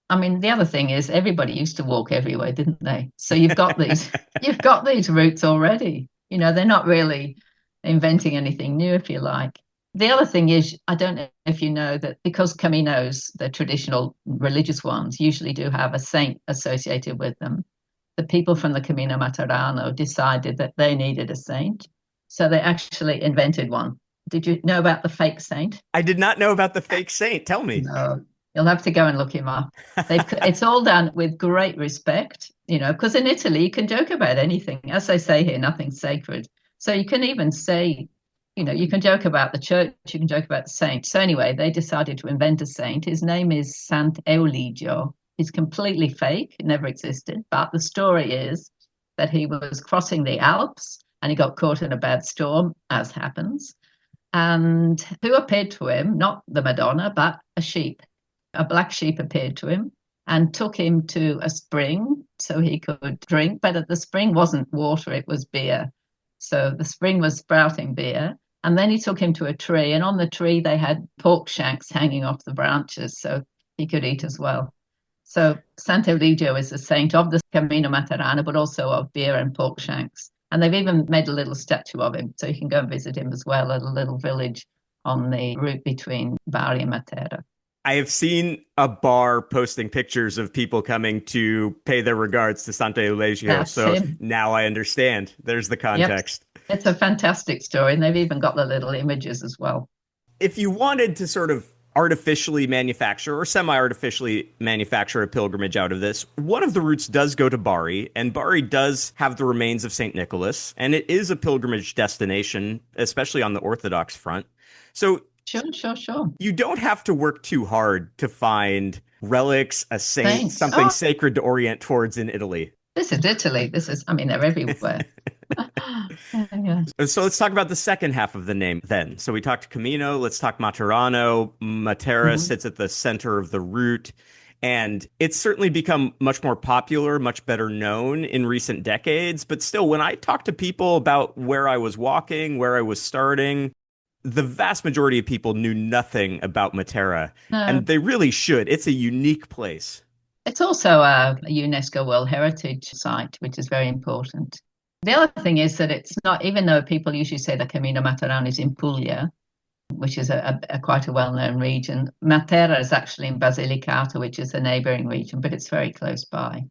I mean, the other thing is everybody used to walk everywhere, didn't they? So you've got these routes already. You know, they're not really inventing anything new, if you like. The other thing is, I don't know if you know that because Caminos, the traditional religious ones, usually do have a saint associated with them. The people from the Camino Materano decided that they needed a saint. So they actually invented one. Did you know about the fake saint? I did not know about the fake saint. Tell me. No. You'll have to go and look him up. It's all done with great respect, you know, because in Italy, you can joke about anything. As they say here, nothing's sacred. So you can even say, you know, you can joke about the church, you can joke about the saint. So anyway, they decided to invent a saint. His name is Sant'Eligio. He's completely fake. It never existed. But the story is that he was crossing the Alps and he got caught in a bad storm, as happens. And who appeared to him? Not the Madonna, but a sheep. A black sheep appeared to him and took him to a spring so he could drink. But the spring wasn't water, it was beer. So the spring was sprouting beer. And then he took him to a tree. And on the tree, they had pork shanks hanging off the branches so he could eat as well. So Sant'Eligio is a saint of the Camino Materano, but also of beer and pork shanks. And they've even made a little statue of him. So you can go and visit him as well at a little village on the route between Bari and Matera. I have seen a bar posting pictures of people coming to pay their regards to Sant'Eligio. So now I understand. There's the context. Yep. It's a fantastic story. And they've even got the little images as well. If you wanted to sort of artificially manufacture or semi-artificially manufacture a pilgrimage out of this, one of the routes does go to Bari, and Bari does have the remains of St. Nicholas, and it is a pilgrimage destination, especially on the Orthodox front. So Sure. you don't have to work too hard to find relics, a saint, something sacred to orient towards in Italy. This is Italy. They're everywhere. Yeah. So let's talk about the second half of the name then. So we talked Camino, let's talk Materano. Matera sits at the center of the route. And it's certainly become much more popular, much better known in recent decades. But still, when I talk to people about where I was walking, where I was starting, the vast majority of people knew nothing about Matera. And they really should. It's a unique place. It's also a UNESCO World Heritage Site, which is very important. The other thing is that it's not, even though people usually say the Camino Materano is in Puglia, which is a quite a well-known region, Matera is actually in Basilicata, which is a neighbouring region, but it's very close by.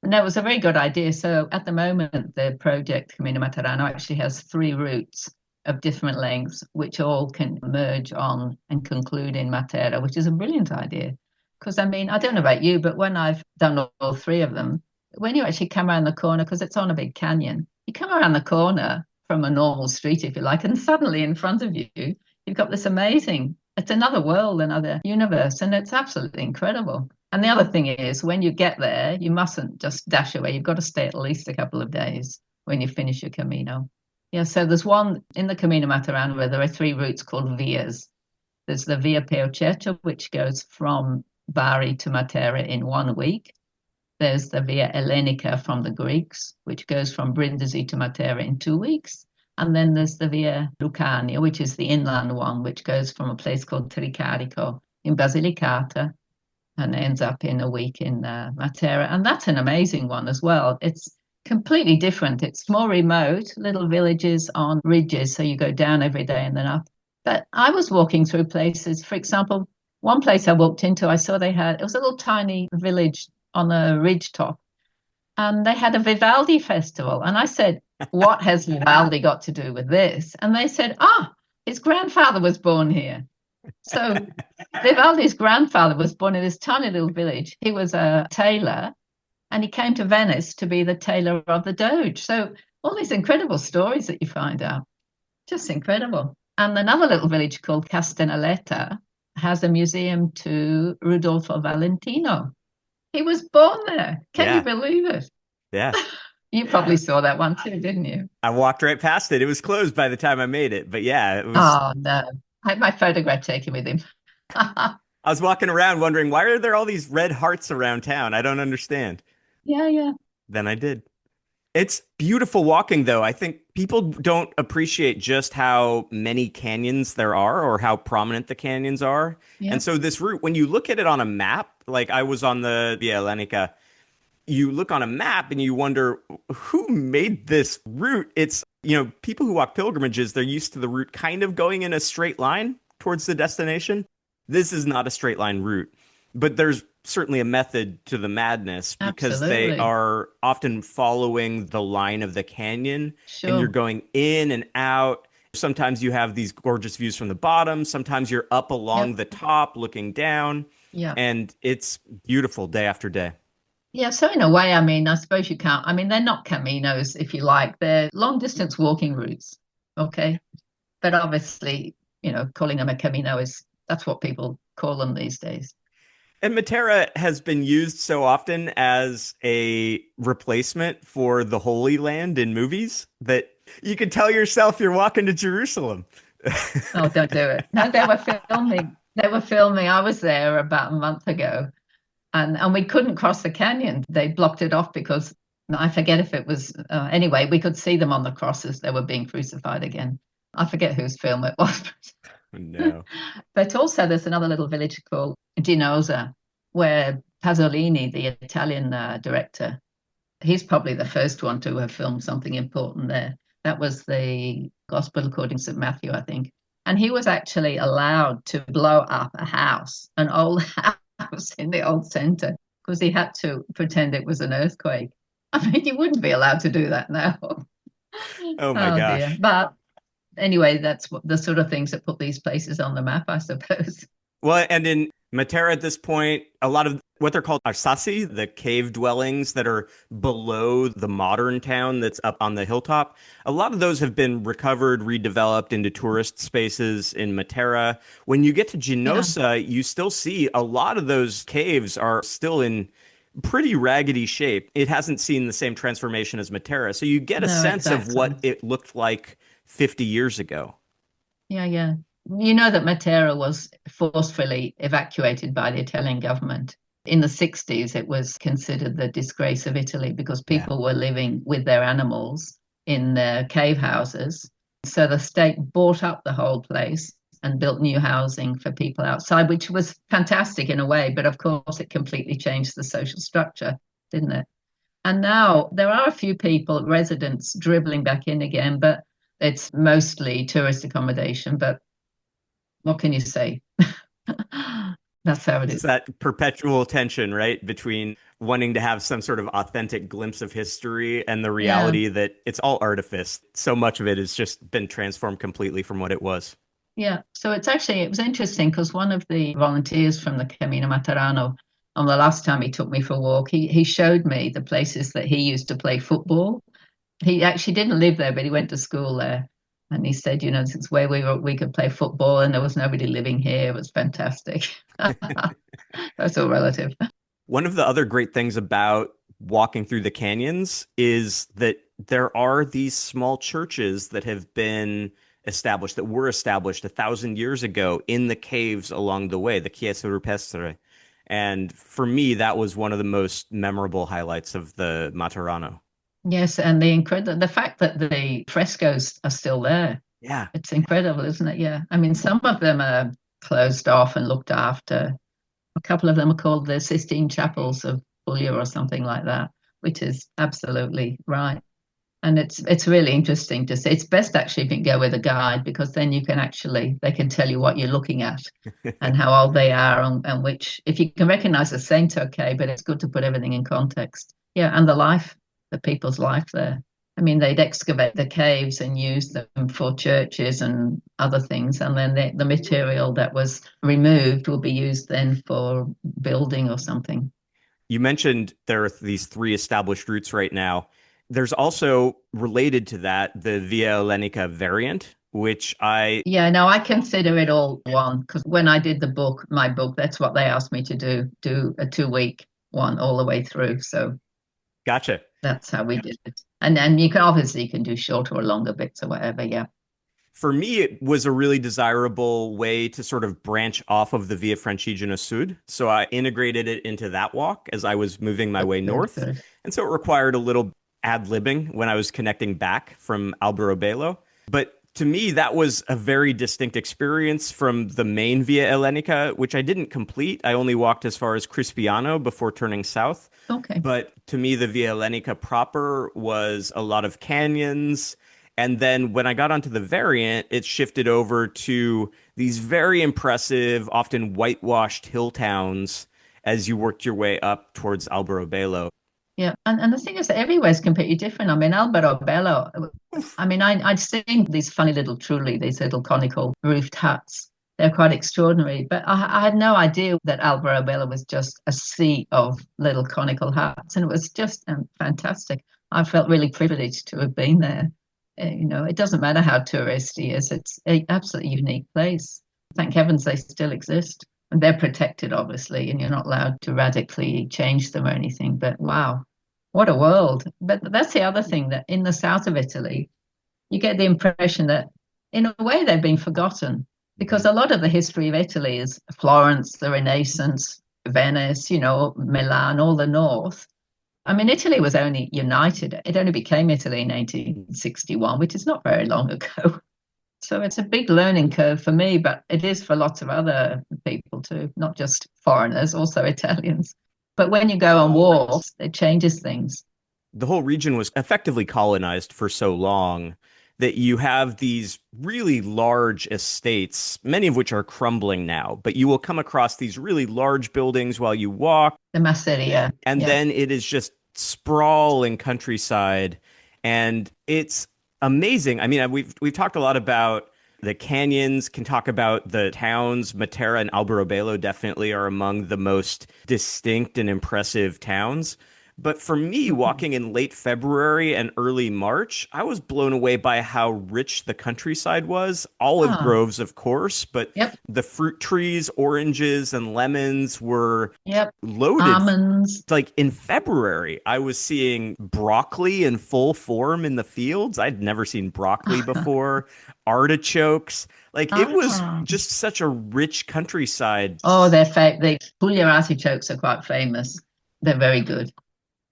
And that was a very good idea. So at the moment, the project Camino Materano actually has 3 routes of different lengths, which all can merge on and conclude in Matera, which is a brilliant idea. Because, I mean, I don't know about you, but when I've done all 3 of them, when you actually come around the corner, because it's on a big canyon, you come around the corner from a normal street, if you like, and suddenly in front of you, you've got this amazing, it's another world, another universe, and it's absolutely incredible. And the other thing is, when you get there, you mustn't just dash away. You've got to stay at least a couple of days when you finish your Camino. Yeah, so there's one in the Camino Materano where there are 3 routes called vias. There's the Via Peocerto, which goes from Bari to Matera in 1 week. There's the Via Ellenica from the Greeks, which goes from Brindisi to Matera in 2 weeks. And then there's the Via Lucania, which is the inland one, which goes from a place called Tricarico in Basilicata and ends up in a week in Matera. And that's an amazing one as well. It's completely different. It's more remote, little villages on ridges, so you go down every day and then up. But I was walking through places, for example, one place I walked into, I saw it was a little tiny village on a ridge top. and they had a Vivaldi festival. And I said, what has Vivaldi got to do with this? And they said, his grandfather was born here. So Vivaldi's grandfather was born in this tiny little village. He was a tailor, and he came to Venice to be the tailor of the Doge. So all these incredible stories that you find out, just incredible. And another little village called Castanaletta has a museum to Rudolfo Valentino. He was born there. Can you believe it? Yeah. You probably saw that one too, didn't you? I walked right past it. It was closed by the time I made it. But yeah, it was. Oh, no. I had my photograph taken with him. I was walking around wondering, why are there all these red hearts around town? I don't understand. Yeah. Then I did. It's beautiful walking, though. I think people don't appreciate just how many canyons there are or how prominent the canyons are. Yeah. And so this route, when you look at it on a map, like I was on the Via Ellenica, you look on a map and you wonder, who made this route? It's, people who walk pilgrimages, they're used to the route kind of going in a straight line towards the destination. This is not a straight line route, but there's certainly a method to the madness because Absolutely. they are often following the line of the canyon. Sure. And you're going in and out. Sometimes you have these gorgeous views from the bottom. Sometimes you're up along the top looking down. Yeah. And it's beautiful day after day. Yeah, so in a way, I mean, I suppose you can't. I mean, they're not caminos, if you like. They're long distance walking routes. Okay. But obviously, calling them a camino that's what people call them these days. And Matera has been used so often as a replacement for the Holy Land in movies that you can tell yourself you're walking to Jerusalem. Oh, don't do it. No, they were filming. I was there about a month ago. And we couldn't cross the canyon. They blocked it off because I forget if it was, anyway, we could see them on the crosses. They were being crucified again. I forget whose film it was. No. But also there's another little village called Ginosa where Pasolini, the Italian director, he's probably the first one to have filmed something important there. That was the Gospel according to St. Matthew, I think. And he was actually allowed to blow up a house, an old house in the old center, because he had to pretend it was an earthquake. I mean, you wouldn't be allowed to do that now. Oh my gosh. Dear. But anyway, that's the sort of things that put these places on the map, I suppose. Well, and in Matera at this point, a lot of what they're called arsasi, the cave dwellings that are below the modern town that's up on the hilltop, a lot of those have been recovered, redeveloped into tourist spaces in Matera. When you get to Ginosa, you still see a lot of those caves are still in pretty raggedy shape. It hasn't seen the same transformation as Matera. So you get a sense of what it looked like 50 years ago. Yeah. You know that Matera was forcefully evacuated by the Italian government. In the 60s, it was considered the disgrace of Italy because people were living with their animals in their cave houses. So the state bought up the whole place and built new housing for people outside, which was fantastic in a way. But of course, it completely changed the social structure, didn't it? And now there are a few people, residents, dribbling back in again, but it's mostly tourist accommodation. But what can you say? That's how it is. It's that perpetual tension, right, between wanting to have some sort of authentic glimpse of history and the reality that it's all artifice. So much of it has just been transformed completely from what it was. Yeah. So it was interesting because one of the volunteers from the Camino Materano, on the last time he took me for a walk, he showed me the places that he used to play football. He actually didn't live there, but he went to school there. And he said, this is where we could play football and there was nobody living here. It was fantastic. That's all relative. One of the other great things about walking through the canyons is that there are these small churches that have been established, that were established 1,000 years ago in the caves along the way, the Chiesa Rupestre. And for me, that was one of the most memorable highlights of the Materano. Yes, and the fact that the frescoes are still there. Yeah. It's incredible, isn't it? Yeah. I mean, some of them are closed off and looked after. A couple of them are called the Sistine Chapels of Puglia or something like that, which is absolutely right. And it's really interesting to see. It's best actually if you can go with a guide because then they can tell you what you're looking at and how old they are and which, if you can recognize the saint, okay, but it's good to put everything in context. Yeah, and the people's life there. I mean, they'd excavate the caves and use them for churches and other things. And then the material that was removed will be used then for building or something. You mentioned there are these three established routes right now. There's also related to that the Via Hellenica variant, which Yeah, no, I consider it all one because when I did my book, that's what they asked me to do a 2 week one all the way through. So gotcha. that's how we did it. And then you can do shorter or longer bits or whatever. Yeah. For me, it was a really desirable way to sort of branch off of the Via Francigena Sud. So I integrated it into that walk as I was moving my way north. Good. And so it required a little ad-libbing when I was connecting back from Alberobello. But to me, that was a very distinct experience from the main Via Hellenica, which I didn't complete. I only walked as far as Crispiano before turning south. Okay. But to me, the Via Hellenica proper was a lot of canyons. And then when I got onto the variant, it shifted over to these very impressive, often whitewashed hill towns as you worked your way up towards Alberobello. Yeah, and the thing is that everywhere is completely different. I mean, Alberobello, I mean, I'd seen these funny little trulli, these little conical roofed huts. They're quite extraordinary, but I had no idea that Alberobello was just a sea of little conical huts, and it was just fantastic. I felt really privileged to have been there. It doesn't matter how touristy it is, it's an absolutely unique place. Thank heavens they still exist. And they're protected, obviously, and you're not allowed to radically change them or anything. But wow, what a world. But that's the other thing, that in the south of Italy, you get the impression that in a way they've been forgotten because a lot of the history of Italy is Florence, the Renaissance, Venice, Milan, all the north. I mean, Italy was only united. It only became Italy in 1861, which is not very long ago. So it's a big learning curve for me, but it is for lots of other people too, not just foreigners, also Italians. But when you go on walks, it changes things. The whole region was effectively colonized for so long that you have these really large estates, many of which are crumbling now, but you will come across these really large buildings while you walk. The Masseria. And then it is just sprawling countryside. And it's amazing. I mean, we've talked a lot about the canyons, can talk about the towns. Matera and Alberobello definitely are among the most distinct and impressive towns. But for me, walking in late February and early March, I was blown away by how rich the countryside was. Olive groves, of course, but the fruit trees, oranges and lemons were loaded. Almonds. Like in February, I was seeing broccoli in full form in the fields. I'd never seen broccoli before. Artichokes. Like it was just such a rich countryside. Oh, the Puglia artichokes are quite famous. They're very good.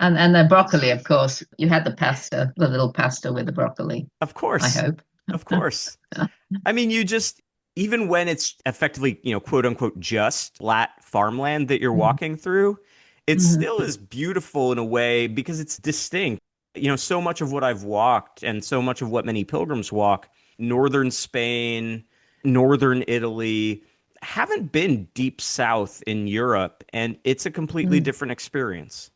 And the broccoli, of course. You had the little pasta with the broccoli. Of course. I hope. Of course. I mean, even when it's effectively, quote unquote, just flat farmland that you're walking through, it still is beautiful in a way because it's distinct. So much of what I've walked and so much of what many pilgrims walk, northern Spain, northern Italy, haven't been deep south in Europe. And it's a completely different experience.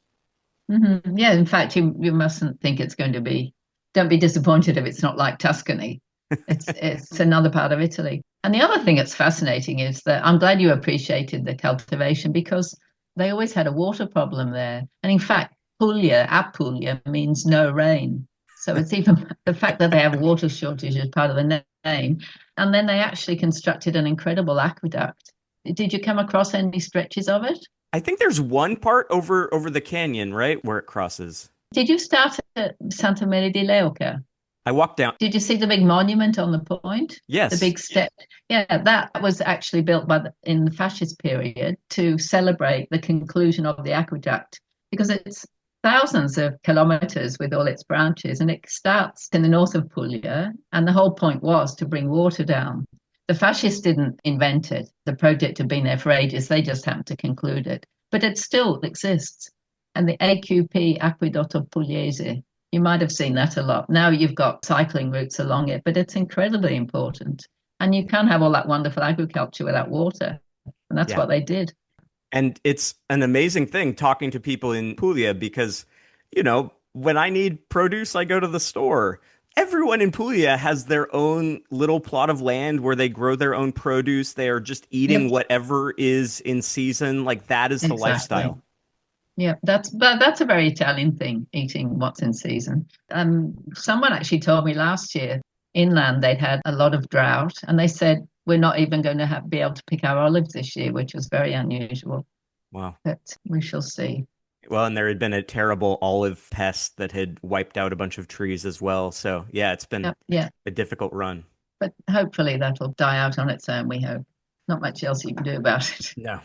Mm-hmm. Yeah, in fact, you mustn't think it's going to be. Don't be disappointed if it's not like Tuscany. It's another part of Italy. And the other thing that's fascinating is that I'm glad you appreciated the cultivation because they always had a water problem there. And in fact, Apulia means no rain. So it's even the fact that they have a water shortage is part of the name. And then they actually constructed an incredible aqueduct. Did you come across any stretches of it? I think there's one part over the canyon, right, where it crosses. Did you start at Santa Maria di Leuca? I walked down. Did you see the big monument on the point? Yes. The big step. Yeah, that was actually built in the fascist period to celebrate the conclusion of the aqueduct because it's thousands of kilometers with all its branches and it starts in the north of Puglia and the whole point was to bring water down. The fascists didn't invent it. The project had been there for ages. They just happened to conclude it. But it still exists. And the AQP, Aquedotto Pugliese, you might have seen that a lot. Now you've got cycling routes along it, but it's incredibly important. And you can't have all that wonderful agriculture without water. And that's what they did. And it's an amazing thing talking to people in Puglia because when I need produce, I go to the store. Everyone in Puglia has their own little plot of land where they grow their own produce. They are just eating Yep, whatever is in season. Like that is the exactly. lifestyle. Yeah, that's a very Italian thing, eating what's in season. Someone actually told me last year inland they'd had a lot of drought, and they said we're not even going to be able to pick our olives this year, which was very unusual. Wow. But we shall see. Well, and there had been a terrible olive pest that had wiped out a bunch of trees as well. So, yeah, it's been Yep, yeah, a difficult run. but hopefully that'll die out on its own. We hope. Not much else you can do about it. No.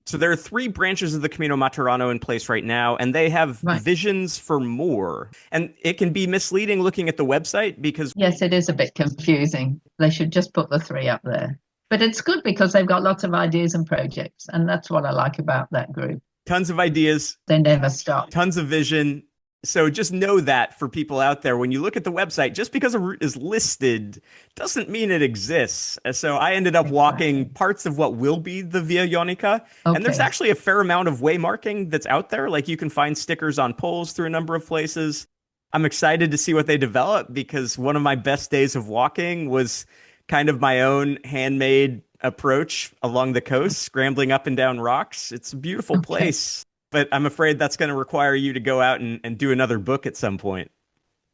So there are three branches of the Camino Materano in place right now, and they have Right. visions for more. And it can be misleading looking at the website because Yes, it is a bit confusing. They should just put the three up there. But it's good because they've got lots of ideas and projects, and that's what I like about that group. tons of ideas, They never stop. tons of vision. So just know that for people out there, when you look at the website, just because a route is listed doesn't mean it exists. So I ended up walking Exactly. parts of what will be the Via Ionica. And there's Okay. actually a fair amount of way marking that's out there. Like you can find stickers on poles through a number of places. I'm excited to see what they develop because one of my best days of walking was kind of my own handmade approach along the coast, scrambling up and down rocks. It's a beautiful Okay. place, but I'm afraid that's going to require you to go out and do another book at some point.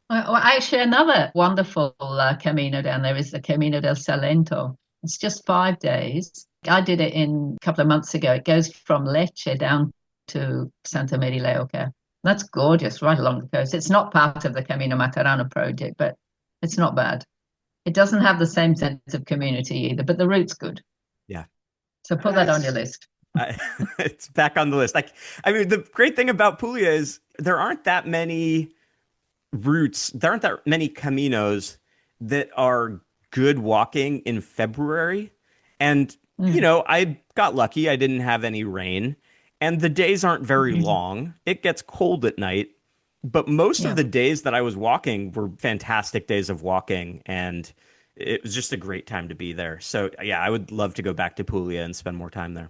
Well, actually, another wonderful Camino down there is the Camino del Salento. It's just 5 days. I did it in a couple of months ago. It goes from Lecce down to Santa Maria Leuca. That's gorgeous, right along the coast. It's not part of the Camino Materano project, but it's not bad. It doesn't have the same sense of community either, but the route's good. Yeah. So put that on your list. It's back on the list. I mean, the great thing about Puglia is there aren't that many routes, there aren't that many caminos that are good walking in February. And, Mm. I got lucky. I didn't have any rain. And the days aren't very Mhm. long. It gets cold at night. But most of Yeah. the days that I was walking were fantastic days of walking. And it was just a great time to be there. So, yeah, I would love to go back to Puglia and spend more time there.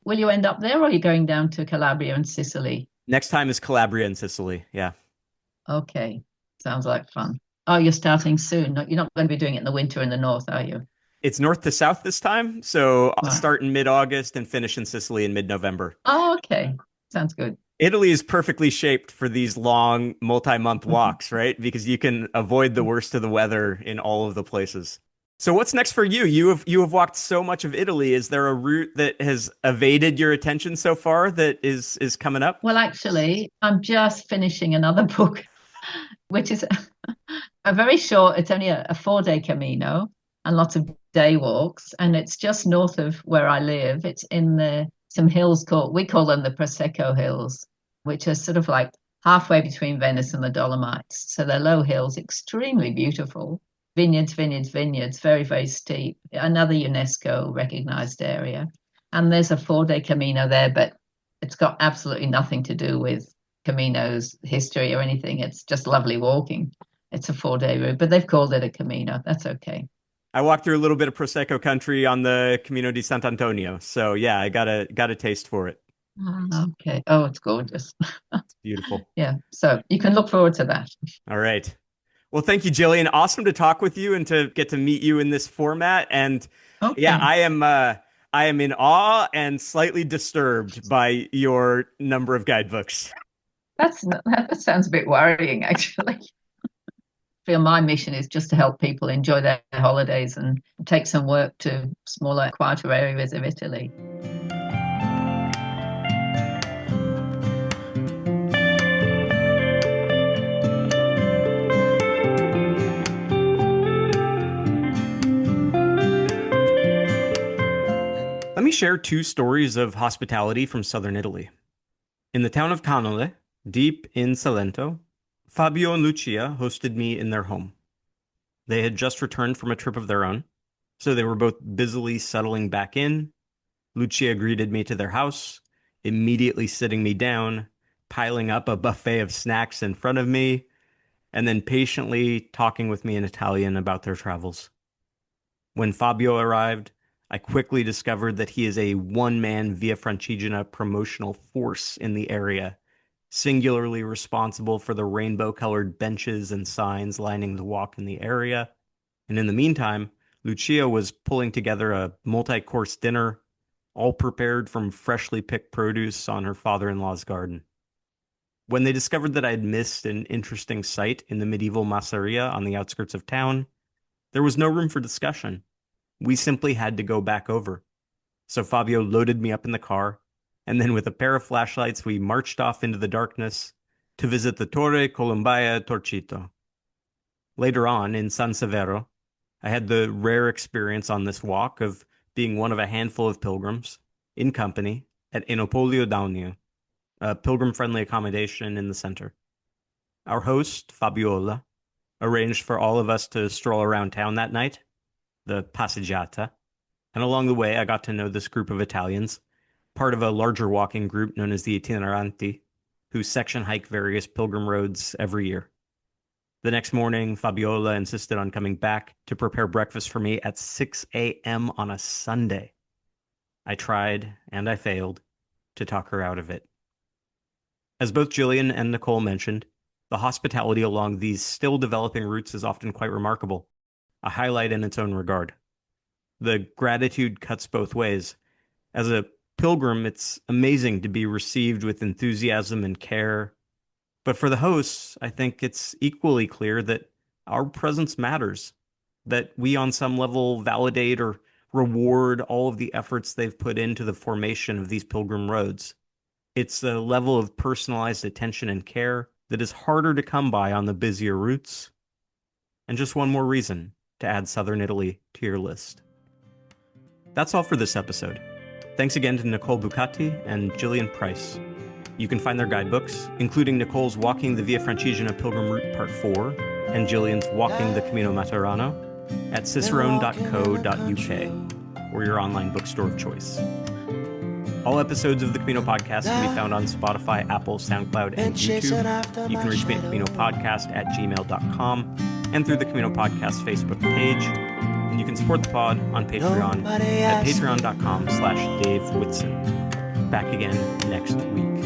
Will you end up there or are you going down to Calabria and Sicily? Next time is Calabria and Sicily. Yeah. Okay. Sounds like fun. Oh, you're starting soon. You're not going to be doing it in the winter in the north, are you? It's north to south this time. So I'll Right. start in mid-August and finish in Sicily in mid-November. Oh, okay. Sounds good. Italy is perfectly shaped for these long multi-month walks, right? Because you can avoid the worst of the weather in all of the places. So what's next for you? You have walked so much of Italy. Is there a route that has evaded your attention so far that is coming up? Well, actually, I'm just finishing another book, which is a very short, it's only a 4 day Camino and lots of day walks. And it's just north of where I live. It's in some hills we call them the Prosecco Hills, which are sort of like halfway between Venice and the Dolomites. So they're low hills, extremely beautiful. Vineyards, vineyards, vineyards, very, very steep. Another UNESCO recognized area. And there's a 4 day Camino there, but it's got absolutely nothing to do with Camino's history or anything. It's just lovely walking. It's a 4 day route, but they've called it a Camino. That's okay. I walked through a little bit of Prosecco country on the Camino di Sant'Antonio. So yeah, I got a taste for it. Okay. Oh, it's gorgeous. It's beautiful. Yeah. So you can look forward to that. All right. Well, thank you, Jillian. Awesome to talk with you and to get to meet you in this format. And Okay. yeah, I am in awe and slightly disturbed by your number of guidebooks. That sounds a bit worrying, actually. I feel my mission is just to help people enjoy their holidays and take some work to smaller, quieter areas of Italy. Let me share two stories of hospitality from southern Italy. In the town of Canole, deep in Salento, Fabio and Lucia hosted me in their home. They had just returned from a trip of their own, so they were both busily settling back in. Lucia greeted me to their house, immediately sitting me down, piling up a buffet of snacks in front of me, and then patiently talking with me in Italian about their travels. When Fabio arrived, I quickly discovered that he is a one-man Via Francigena promotional force in the area, singularly responsible for the rainbow-colored benches and signs lining the walk in the area. And in the meantime, Lucia was pulling together a multi-course dinner, all prepared from freshly picked produce on her father-in-law's garden. When they discovered that I had missed an interesting site in the medieval masseria on the outskirts of town, there was no room for discussion. We simply had to go back over. So Fabio loaded me up in the car, and then with a pair of flashlights, we marched off into the darkness to visit the Torre Colombaia Torcito. Later on, in San Severo, I had the rare experience on this walk of being one of a handful of pilgrims, in company, at Enopolio Daunio, a pilgrim-friendly accommodation in the center. Our host, Fabiola, arranged for all of us to stroll around town that night, the passeggiata, and along the way I got to know this group of Italians, part of a larger walking group known as the Itineranti, who section hike various pilgrim roads every year. The next morning, Fabiola insisted on coming back to prepare breakfast for me at 6 a.m. on a Sunday. I tried, and I failed, to talk her out of it. As both Jillian and Nicole mentioned, the hospitality along these still developing routes is often quite remarkable, a highlight in its own regard. The gratitude cuts both ways. As a pilgrim, it's amazing to be received with enthusiasm and care. But for the hosts, I think it's equally clear that our presence matters, that we on some level validate or reward all of the efforts they've put into the formation of these pilgrim roads. It's a level of personalized attention and care that is harder to come by on the busier routes. And just one more reason to add Southern Italy to your list. That's all for this episode. Thanks again to Nicole Bucati and Jillian Price. You can find their guidebooks, including Nicole's Walking the Via Francigena Pilgrim Route Part 4 and Jillian's Walking the Camino Materano, at cicerone.co.uk, or your online bookstore of choice. All episodes of the Camino Podcast can be found on Spotify, Apple, SoundCloud, and YouTube. You can reach me at caminopodcast@gmail.com and through the Camino Podcast Facebook page. And you can support the pod on Patreon at patreon.com/Dave Whitson. Back again next week.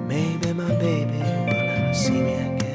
Maybe my baby will never see me again.